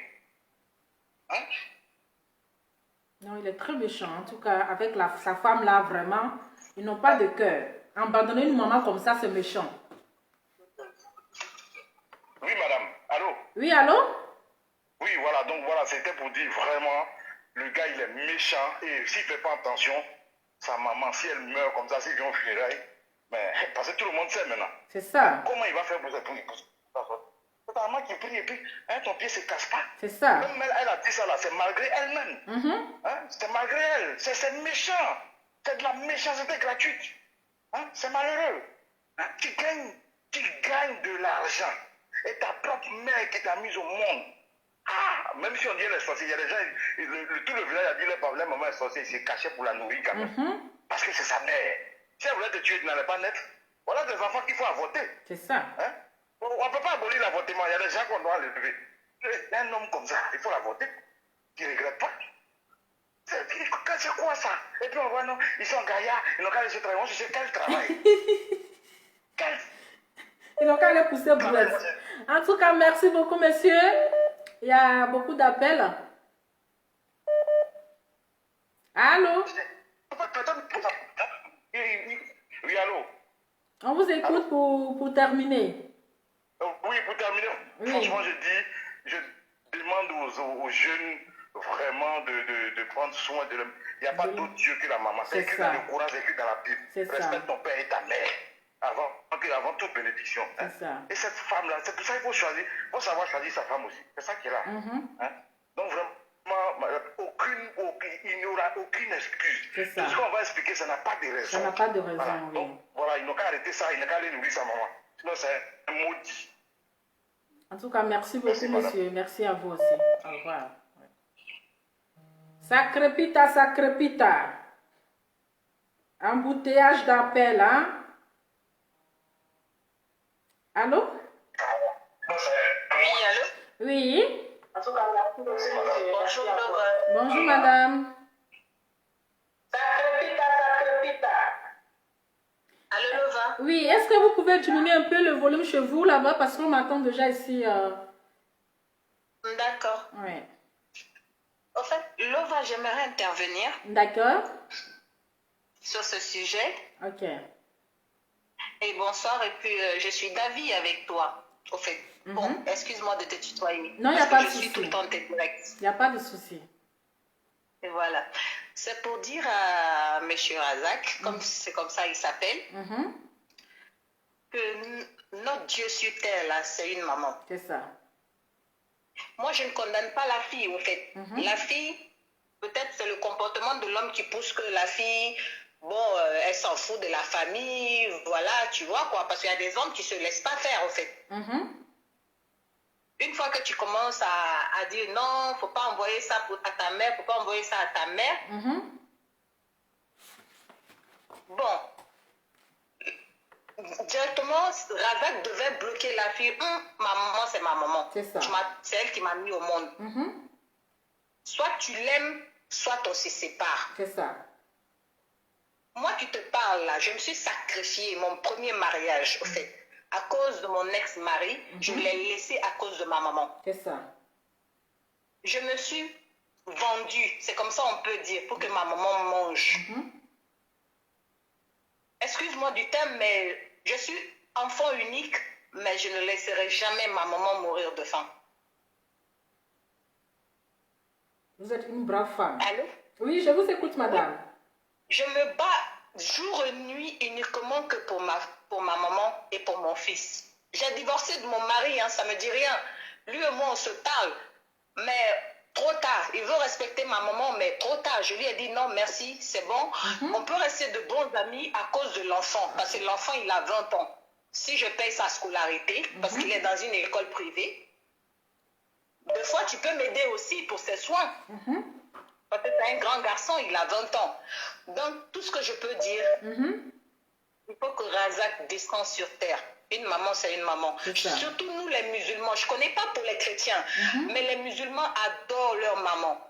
Non, il est très méchant. En tout cas, avec sa femme là, vraiment, ils n'ont pas de cœur. Abandonner une maman comme ça, c'est méchant. Oui, madame. Allô? Oui, allô? Oui, voilà. Donc voilà, c'était pour dire vraiment, le gars, il est méchant. Et s'il ne fait pas attention, sa maman, si elle meurt comme ça, s'il vient au funérailles, mais parce que tout le monde sait maintenant. C'est ça. Comment il va faire pour ça? C'est ta maman qui prie et puis ton pied ne se casse pas. C'est ça. Même elle a dit ça là, c'est malgré elle-même. C'est malgré elle. C'est méchant. C'est de la méchanceté gratuite. C'est malheureux. Tu gagnes de l'argent. Et ta propre mère qui t'a mise au monde. Même si on dit les sorciers, il y a des gens, tout le village a dit la maman est sorcière, il s'est caché pour la nourrir quand même. Parce que c'est sa mère. Si elle voulait te tuer, tu n'allais pas naître. Voilà des enfants qu'il faut avorter. C'est ça. On ne peut pas abolir l'avortement, il y a des gens qu'on doit lever. Un homme comme ça, il faut l'avorter. Tu ne regrettes pas. C'est quoi ça? Et puis on voit, non, ils sont gaillards, ils n'ont qu'à aller se travailler. On se dit, quel travail? Ils n'ont qu'à aller pousser boulette. En tout cas, merci beaucoup, monsieur. Il y a beaucoup d'appels. Allô? allô? On vous écoute pour terminer. Oui, pour terminer, Oui. franchement, je demande aux jeunes vraiment de prendre soin de l'homme. Il n'y a pas d'autre Dieu que la maman. C'est écrit dans le Coran, c'est écrit dans la Bible. Respecte ton père et ta mère avant toute bénédiction. Hein. Ça. Et cette femme-là, c'est pour ça qu'il faut savoir choisir sa femme aussi. C'est ça qui est là. Hein. Donc vraiment, il n'y aura aucune excuse. Tout ce qu'on va expliquer, ça n'a pas de raison. Ça n'a pas de raison, voilà. oui. Donc voilà, il n'a qu'à arrêter ça, il n'a qu'à aller nourrir sa maman. Sinon, c'est un maudit. En tout cas, merci beaucoup, monsieur. Merci à vous aussi. Au revoir. Ça crépita, ça crépita. Embouteillage d'appel, hein? Allô? Oui, allô? Oui. Bonjour, Laura. Bonjour, madame. Ça crépita. Allô, Lova? Oui, est-ce que vous pouvez diminuer un peu le volume chez vous là-bas parce qu'on m'attend déjà ici. D'accord. Oui. En fait, Lova, j'aimerais intervenir D'accord. sur ce sujet. Ok. Et bonsoir, et puis je suis d'avis avec toi. Au fait, bon, excuse-moi de te tutoyer. Non, il n'y a pas de souci. Je suis tout le temps direct. Il n'y a pas de souci. Et voilà. C'est pour dire à M. Razak, comme c'est comme ça il s'appelle, que notre Dieu sur terre, là, c'est une maman. C'est ça. Moi, je ne condamne pas la fille, au fait. La fille, peut-être c'est le comportement de l'homme qui pousse que la fille, bon, elle s'en fout de la famille, voilà, tu vois quoi. Parce qu'il y a des hommes qui ne se laissent pas faire, au fait. Une fois que tu commences à dire non, il ne faut pas envoyer ça à ta mère, il ne faut pas envoyer ça à ta mère. Bon, directement, Razak devait bloquer la fille. Ma maman, c'est ma maman. C'est ça. C'est elle qui m'a mis au monde. Soit tu l'aimes, soit on se sépare. C'est ça. Moi, tu te parles là, je me suis sacrifiée, mon premier mariage, au fait. À cause de mon ex-mari, je l'ai laissé à cause de ma maman. C'est ça. Je me suis vendue, c'est comme ça on peut dire, pour que ma maman mange. Excuse-moi du terme, mais je suis enfant unique, mais je ne laisserai jamais ma maman mourir de faim. Vous êtes une brave femme. Allô? Oui, je vous écoute, madame. Oui. Je me bats jour et nuit uniquement que pour ma maman et pour mon fils. J'ai divorcé de mon mari, hein, ça ne me dit rien. Lui et moi, on se parle. Mais trop tard, il veut respecter ma maman, mais trop tard. Je lui ai dit non, merci, c'est bon. On peut rester de bons amis à cause de l'enfant. Parce que l'enfant, il a 20 ans. Si je paye sa scolarité, parce qu'il est dans une école privée, des fois, tu peux m'aider aussi pour ses soins. Parce que c'est un grand garçon, il a 20 ans. Donc, tout ce que je peux dire, il faut que Razak descende sur terre. Une maman, c'est une maman. Surtout nous, les musulmans. Je ne connais pas pour les chrétiens, mais les musulmans adorent leur maman.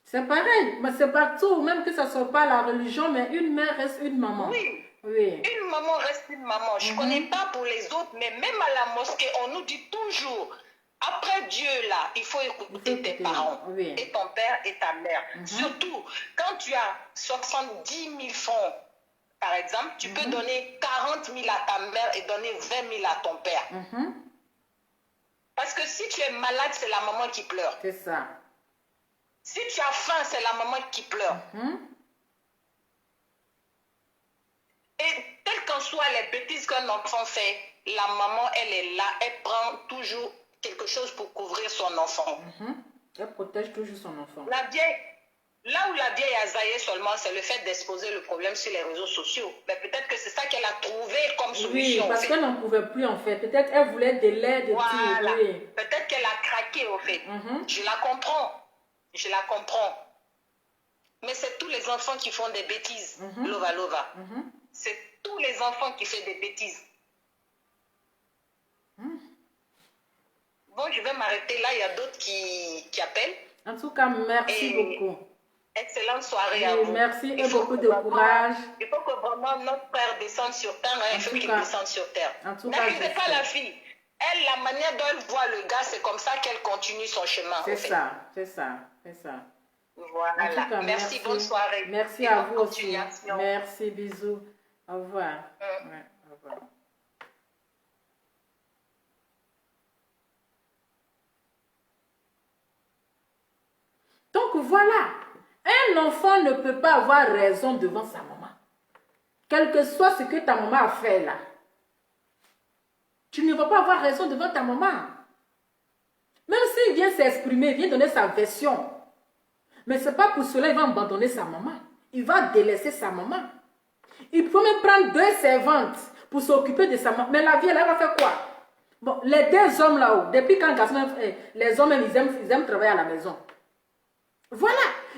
C'est pareil, mais c'est partout, même que ce ne soit pas la religion, mais une mère reste une maman. Oui. Oui. Une maman reste une maman. Je ne connais pas pour les autres, mais même à la mosquée, on nous dit toujours, après Dieu, là, il faut écouter tes parents, et ton père et ta mère. Surtout, quand tu as 70 000 francs, par exemple, tu peux donner 40 000 à ta mère et donner 20 000 à ton père. Parce que si tu es malade, c'est la maman qui pleure. C'est ça. Si tu as faim, c'est la maman qui pleure. Et quelles qu'en soient les bêtises qu'un enfant fait, la maman, elle est là, elle prend toujours quelque chose pour couvrir son enfant. Elle protège toujours son enfant. La vieille, là où la vieille a zaillé seulement, c'est le fait d'exposer le problème sur les réseaux sociaux. Mais peut-être que c'est ça qu'elle a trouvé comme solution. Oui, parce qu'elle n'en pouvait plus en fait. Peut-être qu'elle voulait de l'aide. Voilà. Oui. Peut-être qu'elle a craqué au fait. Je la comprends. Je la comprends. Mais c'est tous les enfants qui font des bêtises. Lova, lova. C'est tous les enfants qui font des bêtises. Bon, je vais m'arrêter là. Il y a d'autres qui appellent. En tout cas, merci beaucoup. Excellente soirée à vous. Merci et beaucoup de courage. Il faut que vraiment notre frère descende sur terre. Il faut qu'il descende sur terre. N'accusez pas la fille. Elle, la manière dont elle voit le gars, c'est comme ça qu'elle continue son chemin. C'est ça, c'est ça, c'est ça. Voilà. En tout cas, merci, bonne soirée. Merci à vous aussi. Merci, bisous. Au revoir. Ouais, au revoir. Donc voilà, un enfant ne peut pas avoir raison devant sa maman. Quel que soit ce que ta maman a fait là. Tu ne vas pas avoir raison devant ta maman. Même s'il vient s'exprimer, il vient donner sa version. Mais ce n'est pas pour cela qu'il va abandonner sa maman. Il va délaisser sa maman. Il peut même prendre 2 servantes pour s'occuper de sa maman. Mais la vie, elle va faire quoi? Bon, les 2 hommes là-haut, depuis quand les hommes, ils aiment travailler à la maison. Voilà.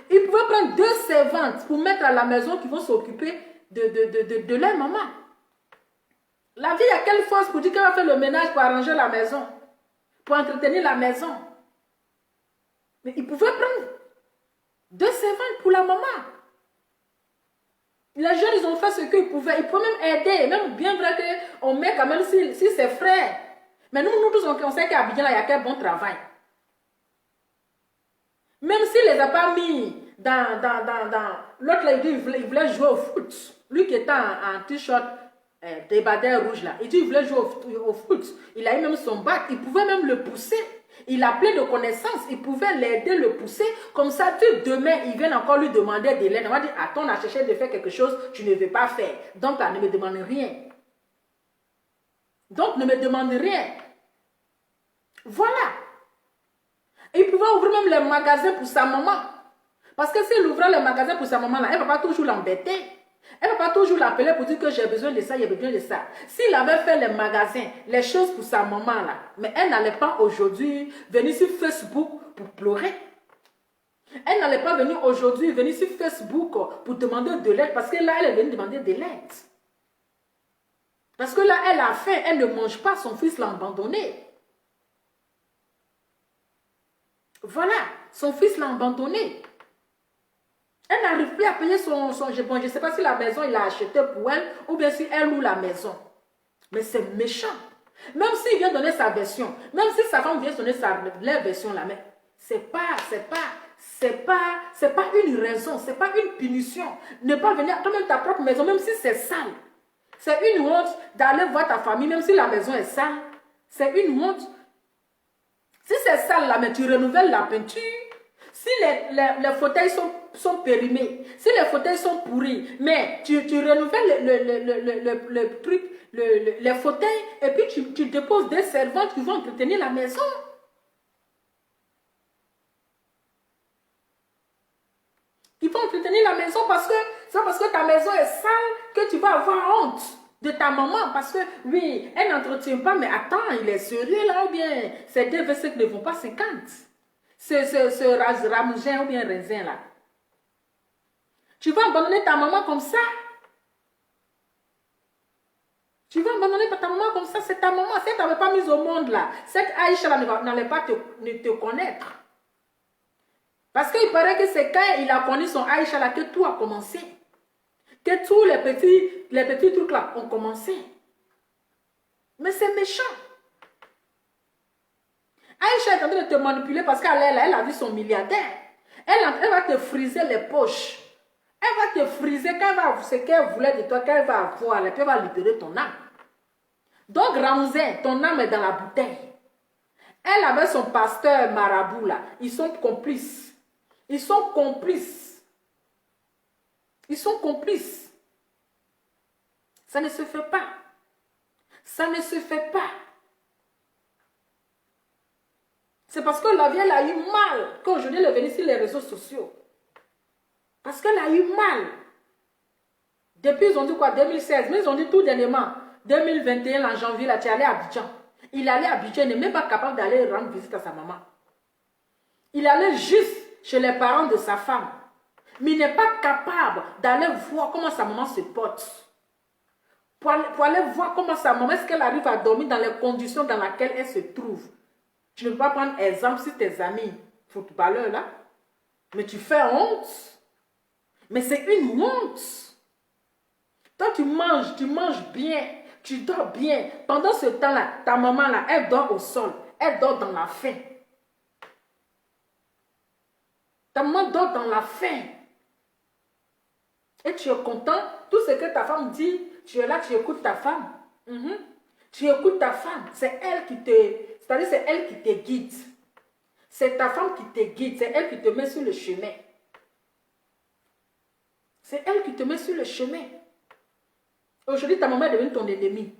Il pouvait prendre 2 servantes pour mettre à la maison qui vont s'occuper de leur maman. La vie a quelle force pour dire qu'elle va faire le ménage pour arranger la maison, pour entretenir la maison. Mais il pouvait prendre 2 servantes pour la maman. Les jeunes, ils ont fait ce qu'ils pouvaient. Ils pouvaient même aider. Même bien vrai qu'on met quand même si c'est frère. Mais nous tous, on sait qu'à Abidjan, il y a quel bon travail. Même s'il ne les a pas mis dans l'autre, là, il dit qu'il voulait jouer au foot. Lui qui était en t-shirt débardeur rouge, là. Il dit qu'il voulait jouer au foot. Il a eu même son bac. Il pouvait même le pousser. Il a plein de connaissances. Il pouvait l'aider, le pousser. Comme ça, demain, ils viennent encore lui demander de l'aide. On va dire, attends, on a cherché de faire quelque chose, tu ne veux pas faire. Donc, là, ne me demande rien. Donc, ne me demande rien. Voilà. Il pouvait ouvrir même les magasins pour sa maman. Parce que s'il ouvrait les magasins pour sa maman, là, elle ne va pas toujours l'embêter. Elle ne va pas toujours l'appeler pour dire que j'ai besoin de ça, j'ai besoin de ça. S'il avait fait les magasins, les choses pour sa maman, là, mais elle n'allait pas aujourd'hui venir sur Facebook pour pleurer. Elle n'allait pas venir aujourd'hui venir sur Facebook pour demander de l'aide, parce que là, elle est venue demander de l'aide. Parce que là, elle a faim, elle ne mange pas, son fils l'a abandonné. Voilà, son fils l'a abandonné. Elle n'arrive plus à payer son bon, je ne sais pas si la maison, il l'a acheté pour elle, ou bien si elle loue la maison. Mais c'est méchant. Même s'il vient donner sa version, même si sa femme vient donner leur version là, mais c'est pas une raison, c'est pas une punition. Ne pas venir à toi-même ta propre maison, même si c'est sale. C'est une honte d'aller voir ta famille, même si la maison est sale. C'est une honte. Si c'est sale là, mais tu renouvelles la peinture. Si les fauteuils sont périmés, si les fauteuils sont pourris, mais tu renouvelles le truc, les fauteuils, et puis tu déposes des servantes qui vont entretenir la maison. Ils vont entretenir la maison parce que c'est parce que ta maison est sale que tu vas avoir honte de ta maman. Parce que oui, elle n'entretient pas, mais attends, il est sérieux là ou bien ces 2 versets qui ne vont pas 50. Ce ramousin ou bien raisin là. Tu vas abandonner ta maman comme ça. Tu vas abandonner ta maman comme ça, c'est ta maman. Si elle ne t'avait pas mise au monde là, cette Aïcha là n'allait pas te connaître. Parce qu'il paraît que c'est quand il a connu son Aïcha là que tout a commencé. Que tous les petits trucs là ont commencé. Mais c'est méchant. Aïcha est en train de te manipuler parce qu'elle a vu son milliardaire. Elle va te friser les poches. Elle va te friser quand ce qu'elle voulait de toi, qu'elle va avoir, et puis elle va libérer ton âme. Donc Ramzin, ton âme est dans la bouteille. Elle avec son pasteur marabout là, ils sont complices. Ils sont complices. Ils sont complices. Ça ne se fait pas. Ça ne se fait pas. C'est parce que la vie, elle a eu mal qu'aujourd'hui, elle est venue sur les réseaux sociaux. Parce qu'elle a eu mal. Depuis, ils ont dit quoi, 2016, mais ils ont dit tout dernièrement, 2021, en janvier, là, tu es allé à Abidjan. Il allait à Abidjan, il n'est même pas capable d'aller rendre visite à sa maman. Il allait juste chez les parents de sa femme. Mais il n'est pas capable d'aller voir comment sa maman se porte. Pour aller voir comment sa maman, est-ce qu'elle arrive à dormir dans les conditions dans lesquelles elle se trouve. Tu ne peux pas prendre exemple sur tes amis footballeurs là. Mais tu fais honte. Mais c'est une honte. Toi, tu manges bien, tu dors bien. Pendant ce temps-là, ta maman là, elle dort au sol. Elle dort dans la faim. Ta maman dort dans la faim. Et tu es content, tout ce que ta femme dit, tu es là, tu écoutes ta femme. Tu écoutes ta femme. C'est elle qui te... C'est-à-dire c'est elle qui te guide. C'est ta femme qui te guide. C'est elle qui te met sur le chemin. C'est elle qui te met sur le chemin. Aujourd'hui, ta maman est devenue ton ennemi.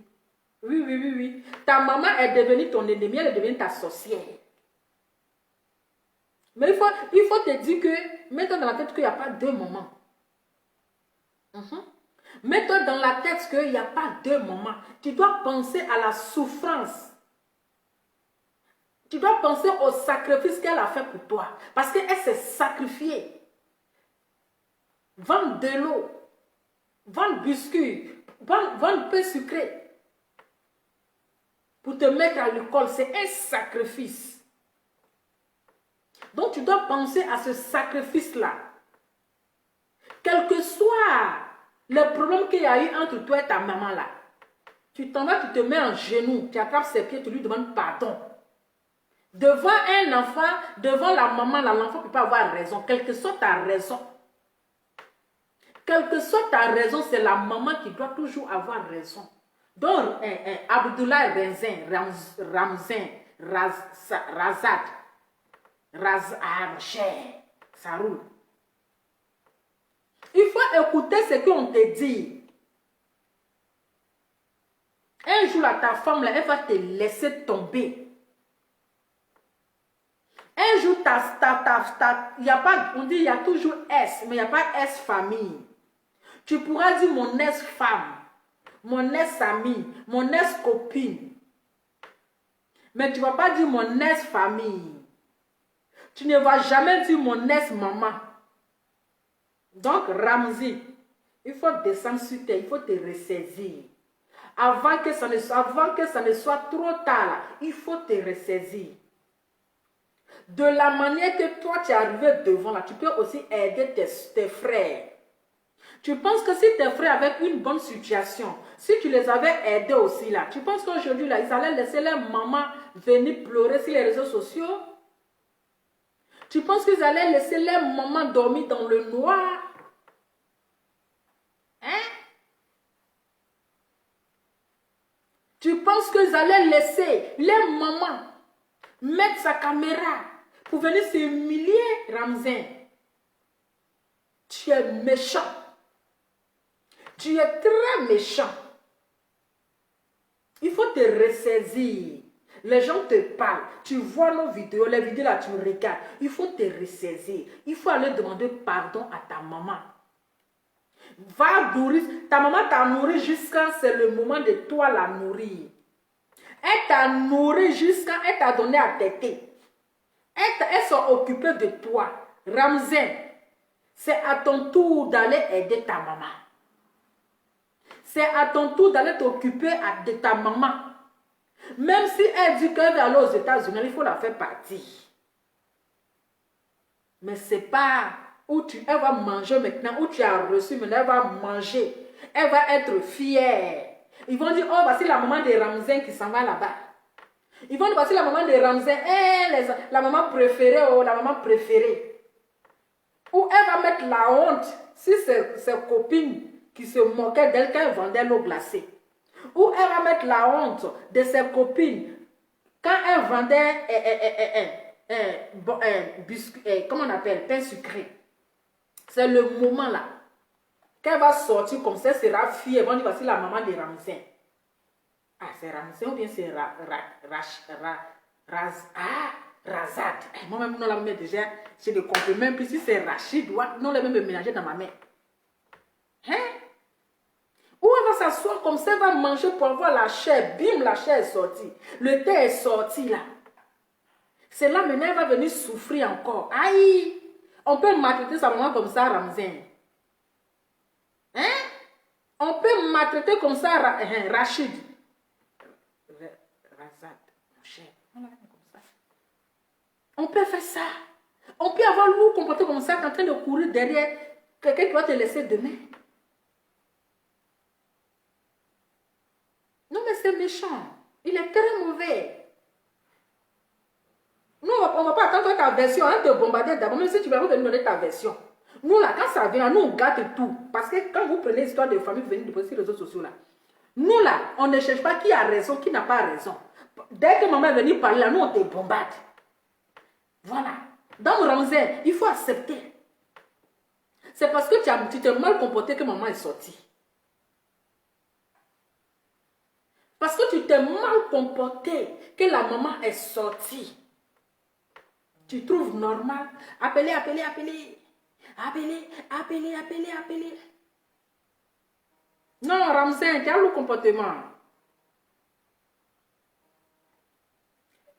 Oui, oui, oui, oui. Ta maman est devenue ton ennemi. Elle est devenue ta sorcière. Mais il faut te dire que... Mets-toi dans la tête qu'il n'y a pas deux moments. Mets-toi dans la tête qu'il n'y a pas deux moments. Tu dois penser à la souffrance. Tu dois penser au sacrifice qu'elle a fait pour toi. Parce qu'elle s'est sacrifiée. Vendre de l'eau. Vendre biscuits. Vendre pain sucré. Pour te mettre à l'école. C'est un sacrifice. Donc tu dois penser à ce sacrifice-là. Quel que soit le problème qu'il y a eu entre toi et ta maman là, tu t'en vas, tu te mets en genoux, tu attrapes ses pieds, tu lui demandes pardon. Devant un enfant, devant la maman, l'enfant ne peut pas avoir raison, quelle que soit ta raison. Quelle que soit ta raison, c'est la maman qui doit toujours avoir raison. Donc, Abdoulaye Ramzin, Razad, ça roule. Il faut écouter ce qu'on te dit. Un jour, là, ta femme, là, elle va te laisser tomber. Un jour, il n'y a pas, on dit, il y a toujours S, mais il n'y a pas S famille. Tu pourras dire mon ex-femme, mon ex-amie, mon ex-copine. Mais tu ne vas pas dire mon ex-famille. Tu ne vas jamais dire mon ex-maman. Donc, Ramzi, il faut descendre sur terre, il faut te ressaisir. Avant que ça ne soit trop tard, là, il faut te ressaisir. De la manière que toi, tu es arrivé devant, là, tu peux aussi aider tes frères. Tu penses que si tes frères avaient une bonne situation, si tu les avais aidés aussi, là, tu penses qu'aujourd'hui, là, ils allaient laisser leur maman venir pleurer sur les réseaux sociaux? Tu penses qu'ils allaient laisser leur maman dormir dans le noir? Hein? Tu penses qu'ils allaient laisser leur maman mettre sa caméra pour venir s'humilier, Ramzin? Tu es méchant. Tu es très méchant. Il faut te ressaisir. Les gens te parlent. Tu vois nos vidéos. Les vidéos là, tu regardes. Il faut te ressaisir. Il faut aller demander pardon à ta maman. Va nourrir. Ta maman t'a nourri jusqu'à c'est le moment de toi la nourrir. Elle t'a nourri jusqu'à elle t'a donné à téter. Elles sont occupées de toi. Ramzin, c'est à ton tour d'aller aider ta maman. C'est à ton tour d'aller t'occuper de ta maman. Même si elle dit qu'elle va aller aux États-Unis, il faut la faire partir. Mais ce n'est pas où elle va manger maintenant, où tu as reçu, mais elle va manger. Elle va être fière. Ils vont dire, oh, voici la maman de Ramzin qui s'en va là-bas. Ils vont dire, voici la maman de Ramzin, la maman préférée, oh, la maman préférée. Ou elle va mettre la honte si c'est ses copines qui se moquaient d'elle quand elle vendait l'eau glacée. Ou elle va mettre la honte de ses copines quand elle vendait comment on appelle, pain sucré. C'est le moment là qu'elle va sortir comme ça, elle sera fière. Elle va dire, voici la maman de Ramzin. Ah, c'est Ramzin ou bien c'est Razad. Moi-même, non, la main déjà, je ne comprends même plus si c'est Rachid ou non, la même me mélanger dans ma main. Hein? Ou elle va s'asseoir comme ça, elle va manger pour avoir la chair. Bim, la chair est sortie. Le thé est sorti là. C'est là maintenant, elle va venir souffrir encore. Aïe! On peut maltraiter sa maman comme ça, Ramzin. Hein? On peut maltraiter comme ça, Rachid. Razad, mon cher. On peut faire ça. On peut avoir nous comporter comme ça, en train de courir derrière quelqu'un qui va te laisser demain. Non, mais c'est méchant. Il est très mauvais. Nous, on ne va pas attendre ta version, hein, te bombarder d'abord, même si tu vas nous donner ta version. Nous là, quand ça vient, nous on gâte tout. Parce que quand vous prenez l'histoire de famille, vous venez de poser sur les réseaux sociaux là. Nous là, on ne cherche pas qui a raison, qui n'a pas raison. Dès que maman est venue parler là, nous on te bombarde. Voilà. Dans le Ramsey, il faut accepter. C'est parce que tu t'es mal comporté que maman est sortie. Parce que tu t'es mal comporté que la maman est sortie. Tu trouves normal? Appelez. Non, Ramsey, tu as le comportement.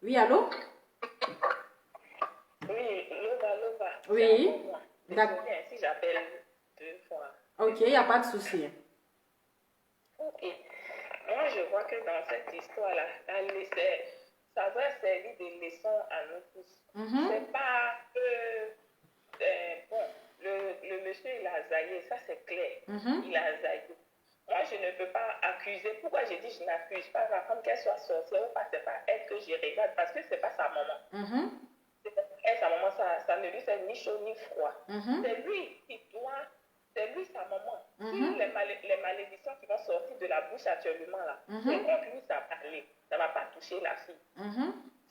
Oui, allô? Oui, Lova. Oui. D'accord. Si j'appelle 2 fois. Ok, il n'y a pas de souci. Ok. Moi, je vois que dans cette histoire-là, ça doit servir de leçon à nous tous. C'est pas que, bon, le monsieur, il a zaillé, ça c'est clair. Il a zaillé. Moi, je ne peux pas accuser. Pourquoi j'ai dit je n'accuse pas la femme, qu'elle soit sorcière ou pas, c'est pas elle que je regarde, parce que c'est pas sa maman. Elle, sa maman, ça ne lui fait ni chaud ni froid. C'est lui qui doit, c'est lui sa maman. Si les malédictions qui vont sortir de la bouche actuellement là, c'est contre lui ça va aller. Ça ne va pas toucher la fille.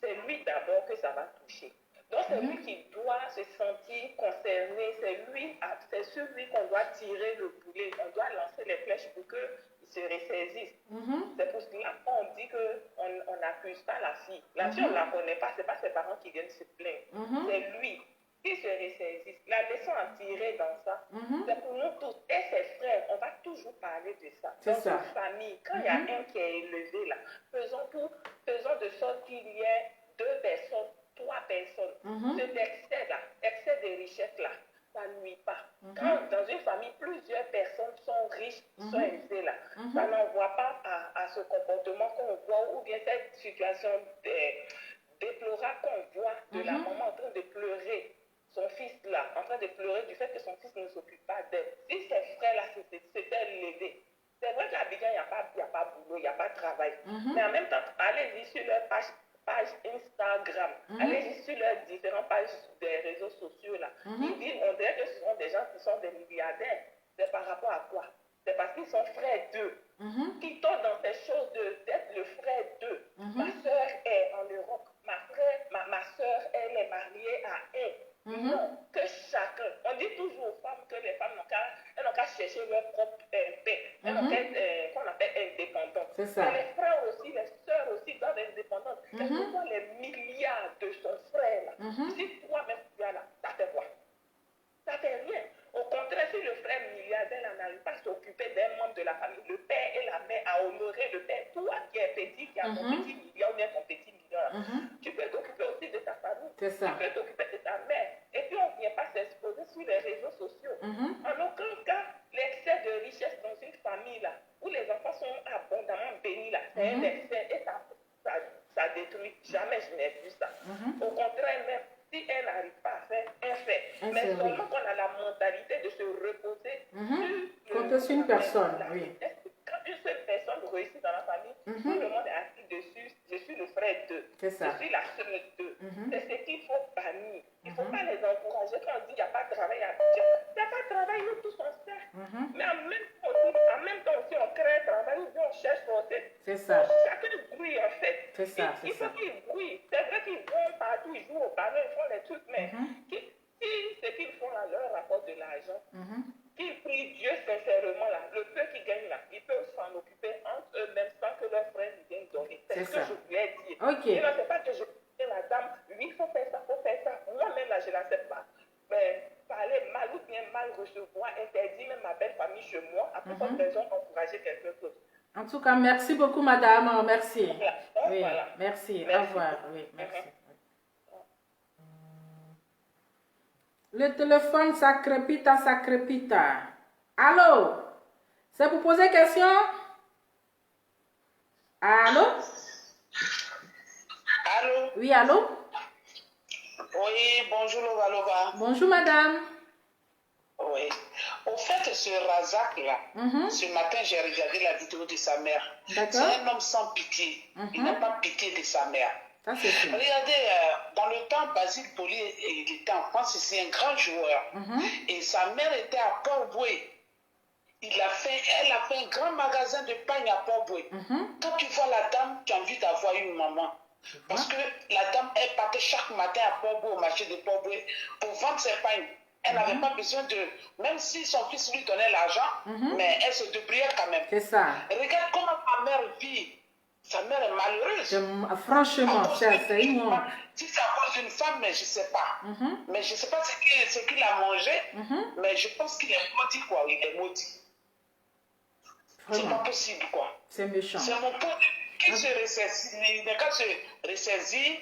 C'est lui d'abord que ça va toucher. Donc c'est lui qui doit se sentir concerné. C'est sur lui qu'on doit tirer le boulet. On doit lancer les flèches pour qu'il se ressaisisse. C'est pour cela qu'on dit qu'on n'accuse pas la fille. La fille, on ne la connaît pas. Ce n'est pas ses parents qui viennent se plaindre. C'est lui qui se ressaisisse. La leçon à tirer dans ça, c'est pour nous tous. Et ses frères, on va toujours parler de ça. Dans une famille, quand il y a un qui est élevé là, faisons de sorte qu'il y ait 2 personnes, 3 personnes. Cet excès là, excès de richesse là, ça ne nuit pas. Quand dans une famille, plusieurs personnes sont riches, sont élevées là, ça n'envoie pas à ce comportement qu'on voit, ou bien cette situation déplorable qu'on voit de la maman en train de pleurer. Son fils là, en train de pleurer du fait que son fils ne s'occupe pas d'elle. Si ses frères là s'étaient levés, c'est vrai qu'Abidjan, il n'y a pas boulot, il n'y a pas de travail. Mais en même temps, allez-y sur leur page Instagram, allez-y sur leurs différentes pages des réseaux sociaux là. Ils disent, on dirait que ce sont des gens qui sont des milliardaires. C'est par rapport à quoi? C'est parce qu'ils sont frères d'eux. Qui tombent dans ces choses d'être le frère d'eux. Ma soeur est en Europe. Ma soeur, elle est mariée à elle. Non, que chacun. On dit toujours aux femmes que les femmes n'ont qu'à chercher leur propre paix. Elles n'ont qu'à être, qu'on appelle indépendantes. C'est ça. Mais les frères aussi, les sœurs aussi doivent être indépendantes. Quels que soient les milliards de son frère là, si toi-même tu as là, ça fait quoi? Ça fait rien. Au contraire, si le frère milliardaire n'arrive pas à s'occuper d'un membre de la famille, le père et la mère à honorer le père, toi qui es petit, qui as ton petit million ou bien ton petit million, là, tu peux t'occuper aussi de ta famille. C'est ça. Tu peux t'occuper de ta mère. Et puis on ne vient pas s'exposer sur les réseaux sociaux. En aucun cas, l'excès de richesse dans une famille là, où les enfants sont abondamment bénis là, c'est un excès et ça détruit. Jamais je n'ai vu ça. Au contraire, même si elle n'arrive pas à faire, elle fait. Mais seulement qu'on a la mentalité de se reposer sur une personne, oui. Quand une seule personne réussit dans la famille, tout le monde est assis dessus. Je suis le frère d'eux. Je suis la sœur d'eux. C'est ce qu'il faut bannir. Il ne faut pas les encourager quand on dit qu'il n'y a pas de travail à Abidjan. Il n'y a pas de travail, nous tous on sait. Mais en même temps aussi, on crée un travail où on cherche forcer. C'est ça. Chacun bruit en fait. C'est ça. Il faut qu'ils bruit. C'est vrai qu'ils vont partout, ils jouent au ballon, ils font les trucs, mais si ce qu'ils font là leur rapporte de l'argent, qu'ils prient Dieu sincèrement là, le peu qu'ils gagnent là, ils peuvent s'en occuper entre eux-mêmes sans que leurs frères ne viennent donner. C'est ce que je voulais dire. Et là, c'est pas que je dis la dame, oui, il faut faire ça, Moi-même là, je ne l'accepte pas. Mais parler mal ou bien mal recevoir, interdire même ma belle famille chez moi, à plus forte raison d'encourager quelqu'un d'autre. En tout cas, merci beaucoup, madame. Merci. Oui, voilà. merci. Au revoir. Oui, merci. Le téléphone, ça crépite. Allô? C'est pour poser question? Allô? Allô? Oui, allô? Oui, bonjour Lova. Bonjour, madame. Oui. Au fait, ce Razak là, ce matin, j'ai regardé la vidéo de sa mère. C'est un homme sans pitié. Il n'a pas pitié de sa mère. Ça, c'est sûr. Regardez, dans le temps, Basile Boli, il était en France, c'est un grand joueur. Et sa mère était à Port-Boué. Elle a fait un grand magasin de pain à Port-Boué. Quand tu vois la dame, tu as envie d'avoir une maman. Parce que la dame, elle partait chaque matin à Port-Boué, au marché de Port-Boué, pour vendre ses pains. Elle n'avait pas besoin de... Même si son fils lui donnait l'argent, mais elle se débrouillait quand même. C'est ça. Regarde comment ma mère vit. Sa mère est malheureuse. Franchement, c'est une honte. Si c'est à cause d'une femme, mais je ne sais pas. Mais je ne sais pas ce qu'il a mangé, mais je pense qu'il est maudit, quoi. Il est maudit. C'est pas possible, quoi. C'est méchant. C'est mon pote qui se ressaisit. Il n'a qu'à se ressaisir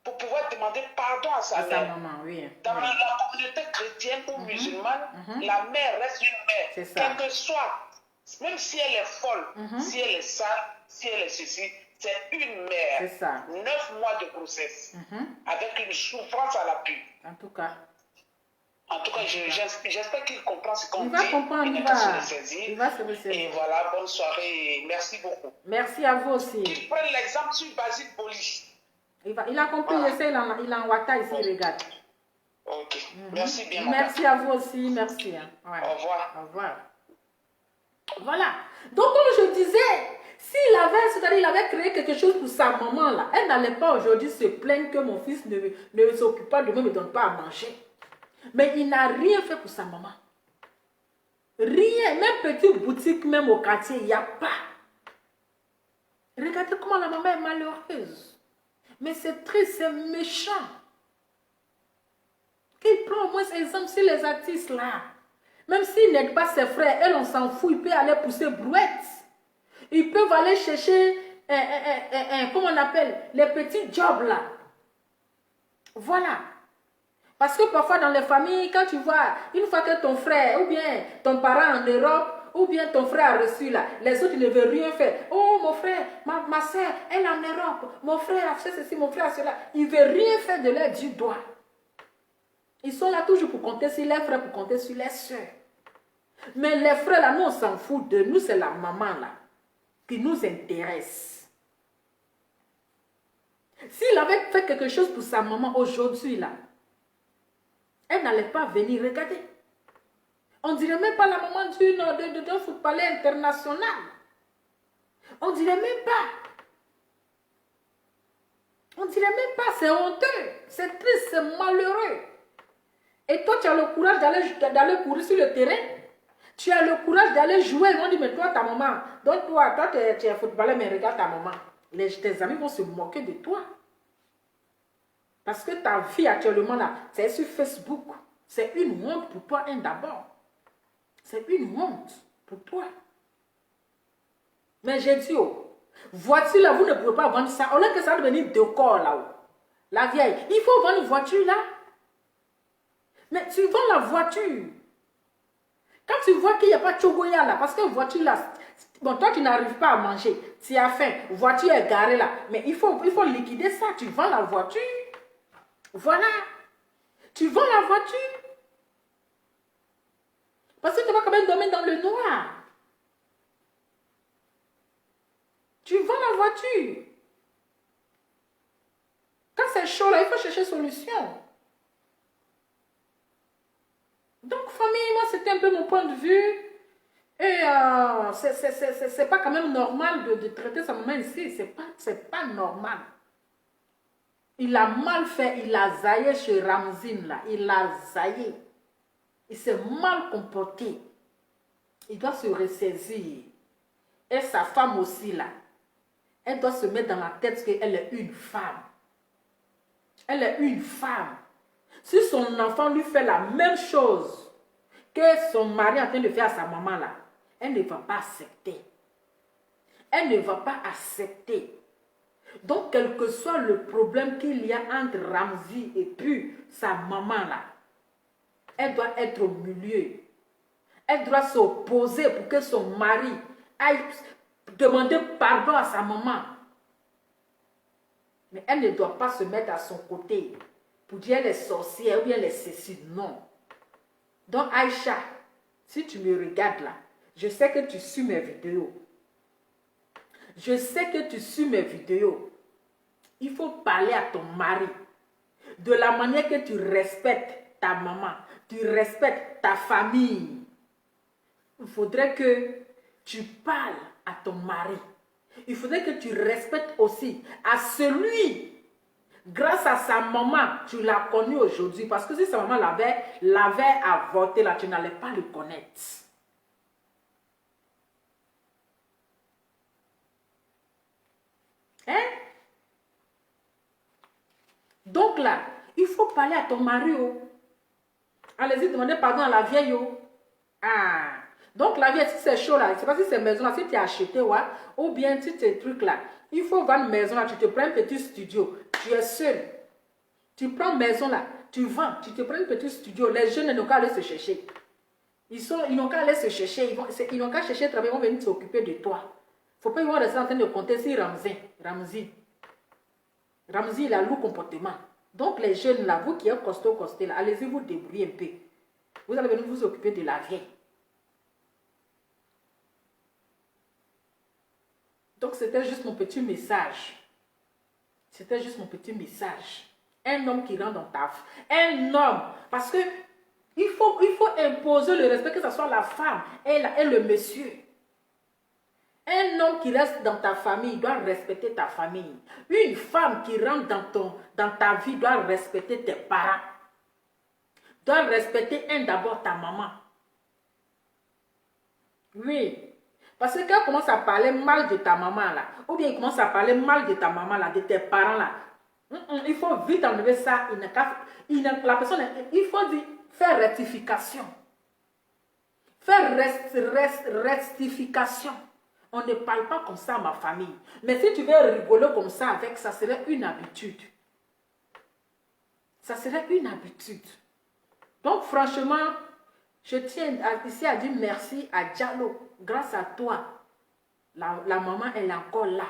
pour pouvoir demander pardon à sa mère. Maman, oui. Dans la communauté chrétienne ou musulmane, la mère reste une mère. Quel que soit, même si elle est folle, si elle est sale, si elle est ceci, c'est une mère. C'est ça. 9 mois de grossesse, avec une souffrance à l'appui. En tout cas, j'espère qu'il comprend ce qu'on dit. Il va comprendre, il va se ressaisir. Et voilà, bonne soirée, merci beaucoup. Merci à vous aussi. Qu'il prenne l'exemple sur Basile Boli. Il a compris, il est en Ouattara ici, regarde. Ok, merci bien. Merci à vous aussi, merci. Ouais. Au revoir. Au revoir. Voilà. Donc, comme je disais, c'est-à-dire il avait créé quelque chose pour sa maman là, elle n'allait pas aujourd'hui se plaindre que mon fils ne s'occupe pas de moi, ne me donne pas à manger. Mais il n'a rien fait pour sa maman. Rien, même petite boutique, même au quartier, il n'y a pas. Regardez comment la maman est malheureuse. Mais c'est triste, c'est méchant. Qu'il prend au moins exemple sur les artistes là. Même s'il n'aide pas ses frères, elle on s'en fout, il peut aller pousser brouette. Ils peuvent aller chercher, comment on appelle, les petits jobs là. Voilà. Parce que parfois dans les familles, quand tu vois, une fois que ton frère ou bien ton parent en Europe, ou bien ton frère a reçu là, les autres ne veulent rien faire. Oh mon frère, ma soeur, elle est en Europe, mon frère a fait ceci, mon frère a cela. Ils ne veulent rien faire de leur du doigt. Ils sont là toujours pour compter sur les frères, pour compter sur les soeurs. Mais les frères là, nous on s'en fout de nous, c'est la maman là qui nous intéresse. S'il avait fait quelque chose pour sa maman aujourd'hui là, elle n'allait pas venir regarder. On ne dirait même pas la maman d'un footballeur international. On ne dirait même pas. On ne dirait même pas, c'est honteux, c'est triste, c'est malheureux. Et toi, tu as le courage d'aller courir sur le terrain. Tu as le courage d'aller jouer. On dit, mais toi, ta maman, donc toi tu es footballeur, mais regarde ta maman. Tes amis vont se moquer de toi. Parce que ta vie actuellement là, c'est sur Facebook. C'est une honte pour toi, d'abord. C'est une honte pour toi. Mais j'ai dit, voiture là, vous ne pouvez pas vendre ça. On a que ça va devenir décor là-haut. La vieille, il faut vendre une voiture là. Mais tu vends la voiture. Quand tu vois qu'il n'y a pas de chogoya là, parce que la voiture là, bon, toi tu n'arrives pas à manger, tu as faim, la voiture est garée là, mais il faut liquider ça, tu vends la voiture. Voilà. Tu vends la voiture. Parce que tu vas quand même dormir dans le noir. Tu vends la voiture. Quand c'est chaud là, il faut chercher solution. Donc, famille, moi, c'était un peu mon point de vue. Et c'est pas quand même normal de traiter sa maman ici. C'est pas normal. Il a mal fait. Il a zaillé chez Ramzine, là. Il a zaillé. Il s'est mal comporté. Il doit se ressaisir. Et sa femme aussi, là. Elle doit se mettre dans la tête qu'elle est une femme. Elle est une femme. Si son enfant lui fait la même chose que son mari est en train de faire à sa maman là, elle ne va pas accepter. Elle ne va pas accepter. Donc, quel que soit le problème qu'il y a entre Ramzi et puis sa maman là, elle doit être au milieu. Elle doit s'opposer pour que son mari aille demander pardon à sa maman. Mais elle ne doit pas se mettre à son côté pour dire elle est sorcière ou bien elle est ceci. Non. Donc Aïcha, si tu me regardes là, je sais que tu suis mes vidéos. Je sais que tu suis mes vidéos. Il faut parler à ton mari de la manière que tu respectes ta maman, tu respectes ta famille. Il faudrait que tu parles à ton mari. Il faudrait que tu respectes aussi à celui, grâce à sa maman, tu l'as connu aujourd'hui. Parce que si sa maman l'avait avorté, là, tu n'allais pas le connaître. Hein? Donc là, il faut parler à ton mari. Oh. Allez-y, demandez pardon à la vieille. Oh. Ah. Donc la vieille, si c'est chaud là, c'est pas si c'est maison là, si tu as acheté, ouais, ou bien si ces trucs là, il faut vendre une maison là, tu te prends un petit studio, tu es seul. Tu prends une maison là, tu vends, tu te prends un petit studio, les jeunes n'ont qu'à aller se chercher. Ils n'ont qu'à aller se chercher, ils n'ont qu'à chercher à travailler, ils vont venir s'occuper de toi. Il ne faut pas qu'ils vont rester en train de compter si Ramzi, il a lourd comportement. Donc les jeunes là, vous qui êtes costaud là, allez-y vous débrouiller un peu. Vous allez venir vous occuper de la vieille. Donc c'était juste mon petit message. C'était juste mon petit message. Un homme qui rentre dans ta... Un homme. Parce que il faut imposer le respect, que ce soit la femme et le monsieur. Un homme qui reste dans ta famille doit respecter ta famille. Une femme qui rentre dans ta vie doit respecter tes parents. Doit respecter d'abord ta maman. Oui. Parce que quand il commence à parler mal de ta maman là, ou bien il commence à parler mal de ta maman là, de tes parents là, il faut vite enlever ça. La personne, il faut faire rectification. Faire rectification. On ne parle pas comme ça à ma famille. Mais si tu veux rigoler comme ça avec, ça serait une habitude. Ça serait une habitude. Donc franchement, je tiens ici à dire merci à Diallo. Grâce à toi, la maman, elle est encore là.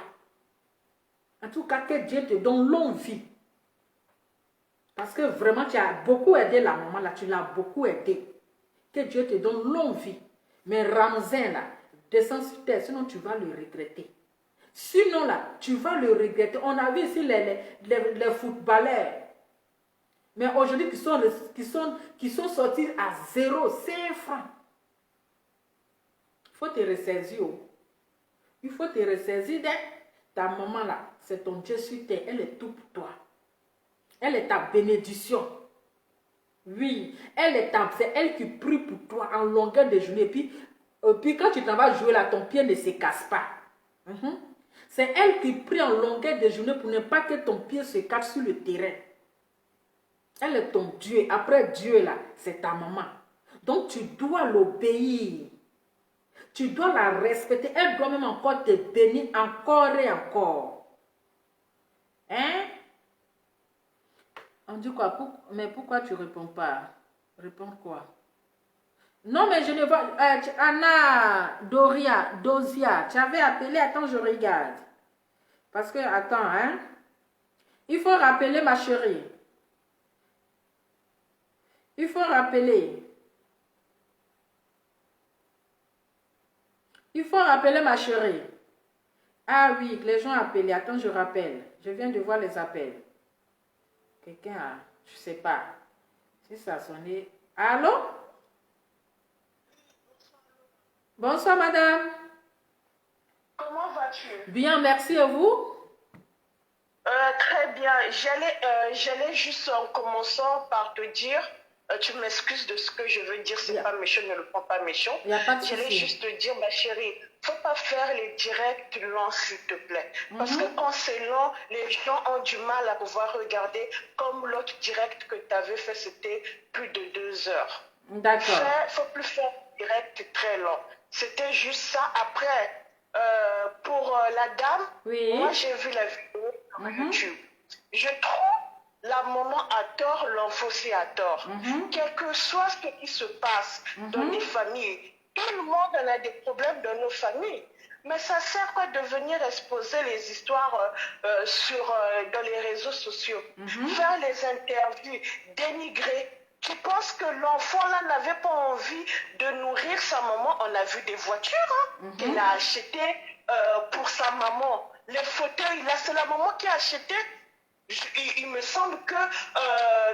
En tout cas, que Dieu te donne longue vie. Parce que vraiment, tu as beaucoup aidé la maman là. Tu l'as beaucoup aidé. Que Dieu te donne longue vie. Mais Ramzin là, descends sur terre, sinon tu vas le regretter. Sinon là, tu vas le regretter. On a vu ici les footballeurs. Mais aujourd'hui, qui sont sortis à 0, 5 francs. Il faut te ressaisir. Il faut te ressaisir de ta maman là. C'est ton Dieu sur terre. Elle est tout pour toi. Elle est ta bénédiction. Oui, c'est elle qui prie pour toi en longueur de journée. Puis quand tu t'en vas jouer là, ton pied ne se casse pas. C'est elle qui prie en longueur de journée pour ne pas que ton pied se casse sur le terrain. Elle est ton Dieu. Après Dieu là, c'est ta maman. Donc tu dois l'obéir. Tu dois la respecter. Elle doit même encore te bénir encore et encore. Hein? On dit quoi? Mais pourquoi tu ne réponds pas? Réponds quoi? Non, mais je ne vois... Anna, Dosia, tu avais appelé. Attends, je regarde. Parce que, attends, hein? Il faut rappeler, ma chérie. Il faut rappeler. Il faut rappeler, ma chérie. Ah oui, les gens ont appelé. Attends, je rappelle. Je viens de voir les appels. Quelqu'un a... Je ne sais pas. Si ça a sonné... Allô? Bonsoir, madame. Comment vas-tu? Bien, merci. Et vous? Très bien. J'allais juste en commençant par te dire... tu m'excuses de ce que je veux dire, c'est pas méchant, ne le prends pas méchant. J'allais juste te dire, ma chérie, faut pas faire les directs longs, s'il te plaît. Parce que quand c'est long, les gens ont du mal à pouvoir regarder, comme l'autre direct que tu avais fait, c'était plus de 2 heures. D'accord. Faut plus faire direct très long. C'était juste ça. Après, pour la dame, moi j'ai vu la vidéo sur YouTube. Je trouve la maman a tort, l'enfant aussi a tort. Quel que soit ce qui se passe dans les familles, tout le monde en a des problèmes dans nos familles. Mais ça sert quoi de venir exposer les histoires dans les réseaux sociaux, faire les interviews, dénigrer, qui pense que l'enfant là n'avait pas envie de nourrir sa maman. On a vu des voitures qu'elle a achetées pour sa maman. Les fauteuils là, c'est la maman qui a acheté il me semble que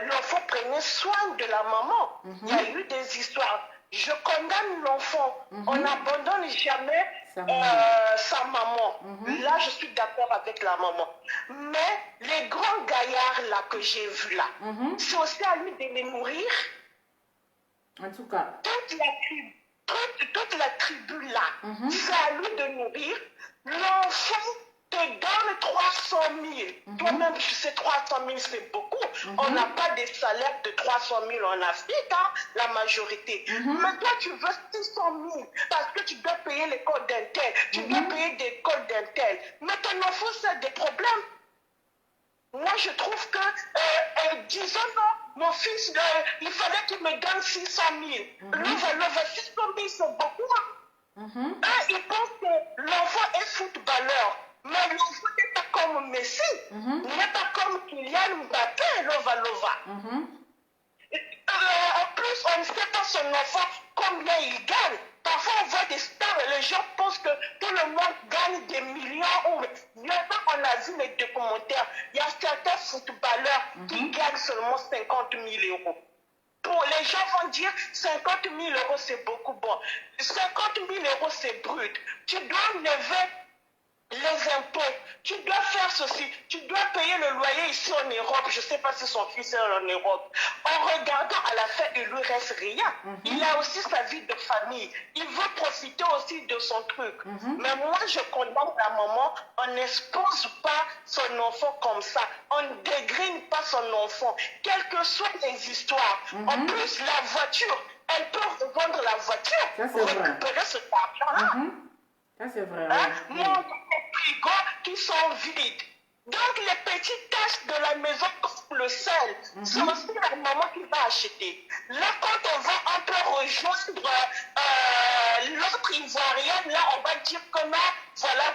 l'enfant prenait soin de la maman. Il y a eu des histoires. Je condamne l'enfant. On n'abandonne jamais sa maman. Là, je suis d'accord avec la maman. Mais les grands gaillards là que j'ai vus là, c'est aussi à lui de les nourrir. En tout cas. Toute la tribu là, c'est à lui de nourrir. L'enfant te donne 300 000. Toi-même, tu sais, 300 000, c'est beaucoup. On n'a pas des salaires de 300 000 en Afrique, hein, la majorité. Mais toi, tu veux 600 000 parce que tu dois payer l'école d'un tel, tu dois payer l'école d'un tel. Mais ton enfant, c'est des problèmes. Moi, je trouve que, disons non, mon fils, il fallait qu'il me donne 600 000. L'ova, 600 000, c'est beaucoup. Hein. Il pense que l'enfant est footballeur. Mais l'enfant n'est pas comme Messi, n'est pas comme Kylian Mbappé, l'ova. En plus, on ne sait pas son enfant combien il gagne. Parfois, on voit des stars et les gens pensent que tout le monde gagne des millions. Maintenant, on a vu les documentaires. Il y a certains footballeurs qui gagnent seulement 50 000 euros. Pour les gens vont dire 50 000 euros, c'est beaucoup. Bon, 50 000 euros, c'est brut. Tu dois lever les impôts, tu dois faire ceci, tu dois payer le loyer ici en Europe. Je ne sais pas si son fils est en Europe. En regardant à la fin, il ne lui reste rien. Il a aussi sa vie de famille. Il veut profiter aussi de son truc. Mais moi, je condamne la maman. On n'expose pas son enfant comme ça. On ne dégrine pas son enfant. Quelles que soient les histoires. En plus, la voiture, elle peut revendre la voiture pour récupérer cet argent-là. Ça, c'est vrai. Moi, les frigos qui sont vides. Donc, les petites tâches de la maison, comme le sel, c'est aussi la maman qui va acheter. Là, quand on peut rejoindre l'autre Ivoirienne, là, on va dire que non,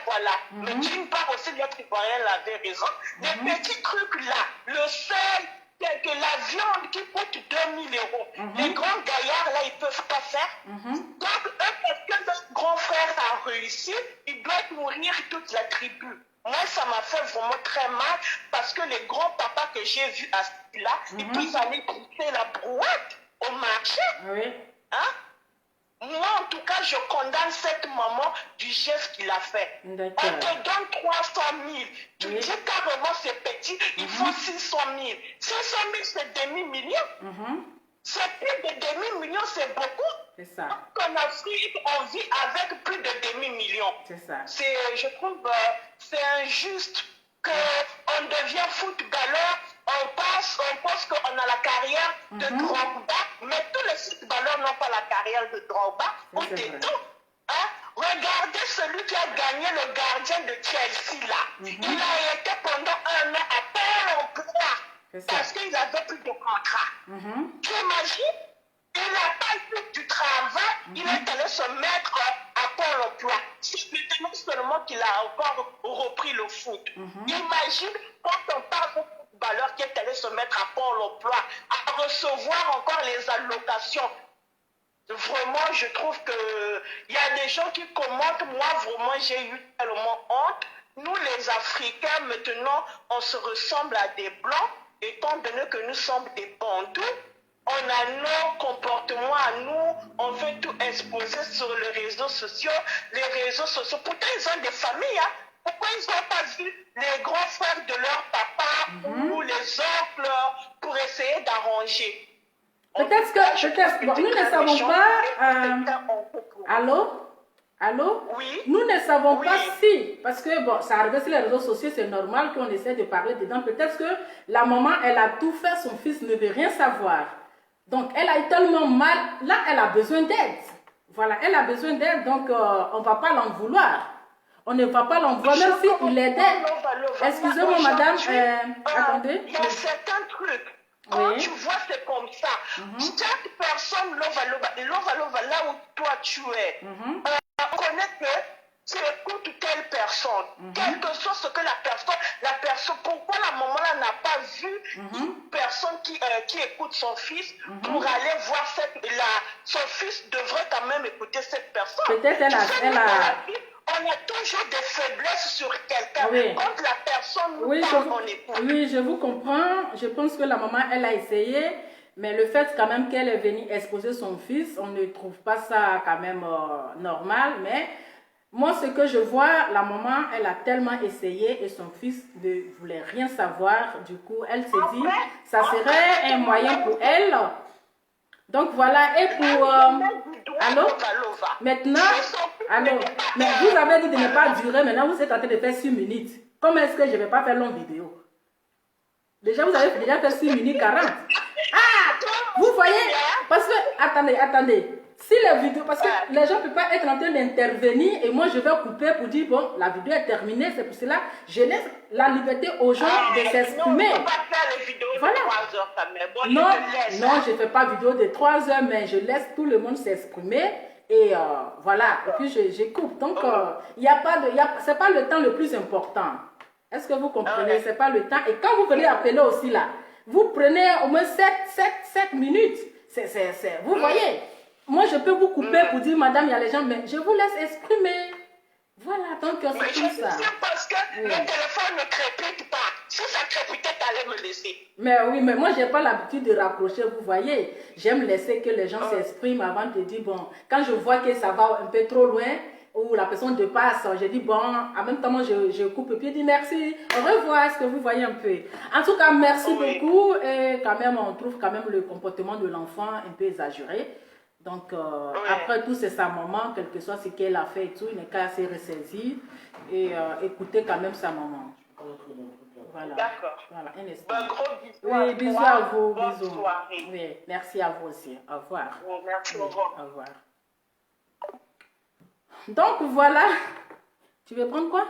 voilà. Mais d'une part aussi, l'autre Ivoirienne avait raison. Les petits trucs là, le sel, que la viande qui coûte 2000 euros. Les grands gaillards, là, ils ne peuvent pas faire. Donc, parce que notre grand frère a réussi, il doit nourrir toute la tribu. Moi, ça m'a fait vraiment très mal parce que les grands papas que j'ai vus à ce là, ils peuvent aller couper la brouette au marché. Hein? Moi, en tout cas, je condamne cette maman du geste qu'il a fait. On te donne 300 000. Tu dis carrément c'est petit, il faut 600 000. 600 000, c'est demi-million. C'est plus de demi-million, c'est beaucoup. C'est ça. En Afrique, on vit avec plus de demi-million. C'est ça. Je trouve c'est injuste qu'on devient footballeur. On pense qu'on a la carrière de Drogba, mais tous les footballeurs n'ont pas la carrière de Drogba ou de tout. Hein? Regardez celui qui a gagné le gardien de Chelsea là. Il a été pendant un an à Pôle emploi parce qu'il n'avait plus de contrat. Tu imagines? Il n'a pas eu du travail, il est allé se mettre à Pôle emploi. C'est maintenant seulement qu'il a encore repris le foot. Imagine quand on parle de footballeur qui est allé se mettre à Pôle emploi, à recevoir encore les allocations. Vraiment, je trouve qu'il y a des gens qui commentent. Moi, vraiment, j'ai eu tellement honte. Nous, les Africains, maintenant, on se ressemble à des Blancs, étant donné que nous sommes des bandous. On a nos comportements à nous, on veut tout exposer sur les réseaux sociaux. Les réseaux sociaux, pourtant ils ont des familles, hein. Pourquoi ils n'ont pas vu les grands frères de leur papa ou les oncles pour essayer d'arranger? Peut-être que bon, nous ne savons pas. Allô? Oui. Nous ne savons pas si, parce que bon, ça arrive sur les réseaux sociaux, c'est normal qu'on essaie de parler dedans. Peut-être que la maman, elle a tout fait, son fils ne veut rien savoir. Donc, elle a eu tellement mal, là, elle a besoin d'aide. Voilà, elle a besoin d'aide, donc on ne va pas l'en vouloir. On ne va pas l'en vouloir, même si il est d'aide. Excusez-moi, madame, attendez. Il y a certains trucs. Quand tu vois, c'est comme ça. Chaque personne, lova, là où toi tu es, on connaît que tu écoutes telle personne. Quel que soit ce que la personne, pourquoi la maman là n'a pas vu une personne qui écoute son fils pour aller voir son fils devrait quand même écouter cette personne. Peut-être elle a... On a toujours des faiblesses sur quelqu'un. Oui. Quand la personne nous Oui, parle, on écoute. oui, je vous comprends. Je pense que la maman, elle a essayé. Mais le fait quand même qu'elle est venue exposer son fils, on ne trouve pas ça quand même normal. Mais moi, ce que je vois, la maman, elle a tellement essayé et son fils ne voulait rien savoir. Du coup, elle s'est dit, ça serait un moyen pour elle. Donc voilà, et pour... allô? Maintenant, allô? Mais vous avez dit de ne pas durer, maintenant vous êtes en train de faire 6 minutes. Comment est-ce que je ne vais pas faire longue vidéo? Déjà, vous avez déjà fait 6 minutes 40. Ah! Vous voyez? Parce que, attendez. Si les vidéos, parce que les gens ne peuvent pas être en train d'intervenir et moi je vais couper pour dire, bon, la vidéo est terminée, c'est pour cela je laisse la liberté aux gens de s'exprimer. Voilà. Non, je ne fais pas vidéo de 3 heures, mais je laisse tout le monde s'exprimer et voilà. Et puis je coupe. Donc, c'est pas le temps le plus important. Est-ce que vous comprenez? C'est pas le temps. Et quand vous venez appeler aussi là, vous prenez au moins 7 minutes. Vous voyez? Moi, je peux vous couper pour dire, madame, il y a les gens, mais je vous laisse exprimer. Voilà, donc c'est comme ça. Parce que le téléphone ne crépite pas. Si ça crépitait, t'allais me laisser. Mais oui, mais moi, je n'ai pas l'habitude de raccrocher, vous voyez. J'aime laisser que les gens s'expriment avant de dire, bon, quand je vois que ça va un peu trop loin, ou la personne dépasse, je dis, bon, en même temps, moi, je coupe et puis je dis merci, au revoir, est-ce que vous voyez un peu? En tout cas, merci beaucoup. Et quand même, on trouve quand même le comportement de l'enfant un peu exagéré. Donc, après tout, c'est sa maman, quel que soit ce qu'elle a fait et tout, il n'est qu'à se ressaisir et écouter quand même sa maman. Voilà. D'accord. Voilà, un instant. Un gros bisou. Oui, bisous à vous. Bonne Bisous. soirée. Oui, merci à vous aussi. Au revoir. Oui, merci, Oui, au revoir. au revoir. Donc, voilà. Tu veux prendre quoi?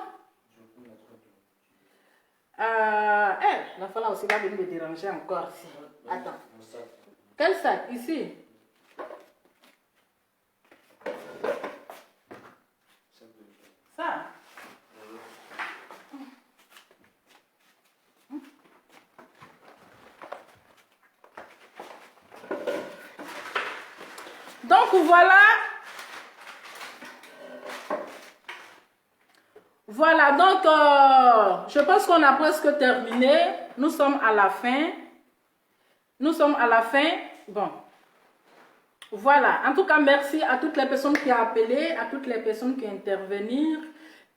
L'enfant là aussi va venir me déranger encore. Attends. Quel sac? Ici? Ça? Donc voilà. Voilà, donc je pense qu'on a presque terminé. Nous sommes à la fin. Bon. Voilà. En tout cas, merci à toutes les personnes qui ont appelé, à toutes les personnes qui ont intervenu.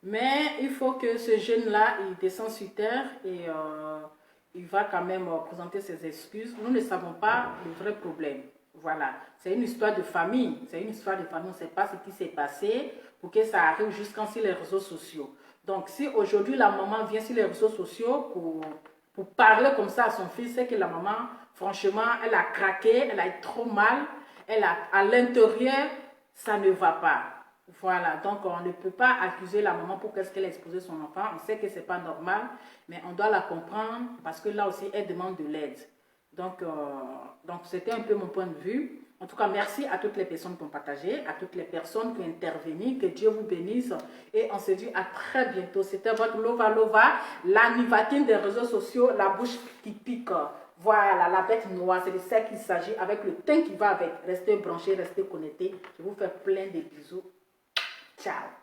Mais il faut que ce jeune-là, il descende sur terre et il va quand même présenter ses excuses. Nous ne savons pas le vrai problème. Voilà. C'est une histoire de famille. C'est une histoire de famille. On ne sait pas ce qui s'est passé pour que ça arrive jusqu'en sur les réseaux sociaux. Donc, si aujourd'hui la maman vient sur les réseaux sociaux pour parler comme ça à son fils, c'est que la maman, franchement, elle a craqué, elle a eu trop mal. À l'intérieur, ça ne va pas. Voilà, donc on ne peut pas accuser la maman pour qu'est-ce qu'elle a exposé son enfant. On sait que ce n'est pas normal, mais on doit la comprendre parce que là aussi, elle demande de l'aide. Donc c'était un peu mon point de vue. En tout cas, merci à toutes les personnes qui ont partagé, à toutes les personnes qui ont intervenu. Que Dieu vous bénisse. Et on se dit à très bientôt. C'était votre Lova Lova, la nivatine des réseaux sociaux, la bouche qui pique. Voilà, la bête noire, c'est de ça qu'il s'agit, avec le teint qui va avec. Restez branchés, restez connectés. Je vous fais plein de bisous. Ciao.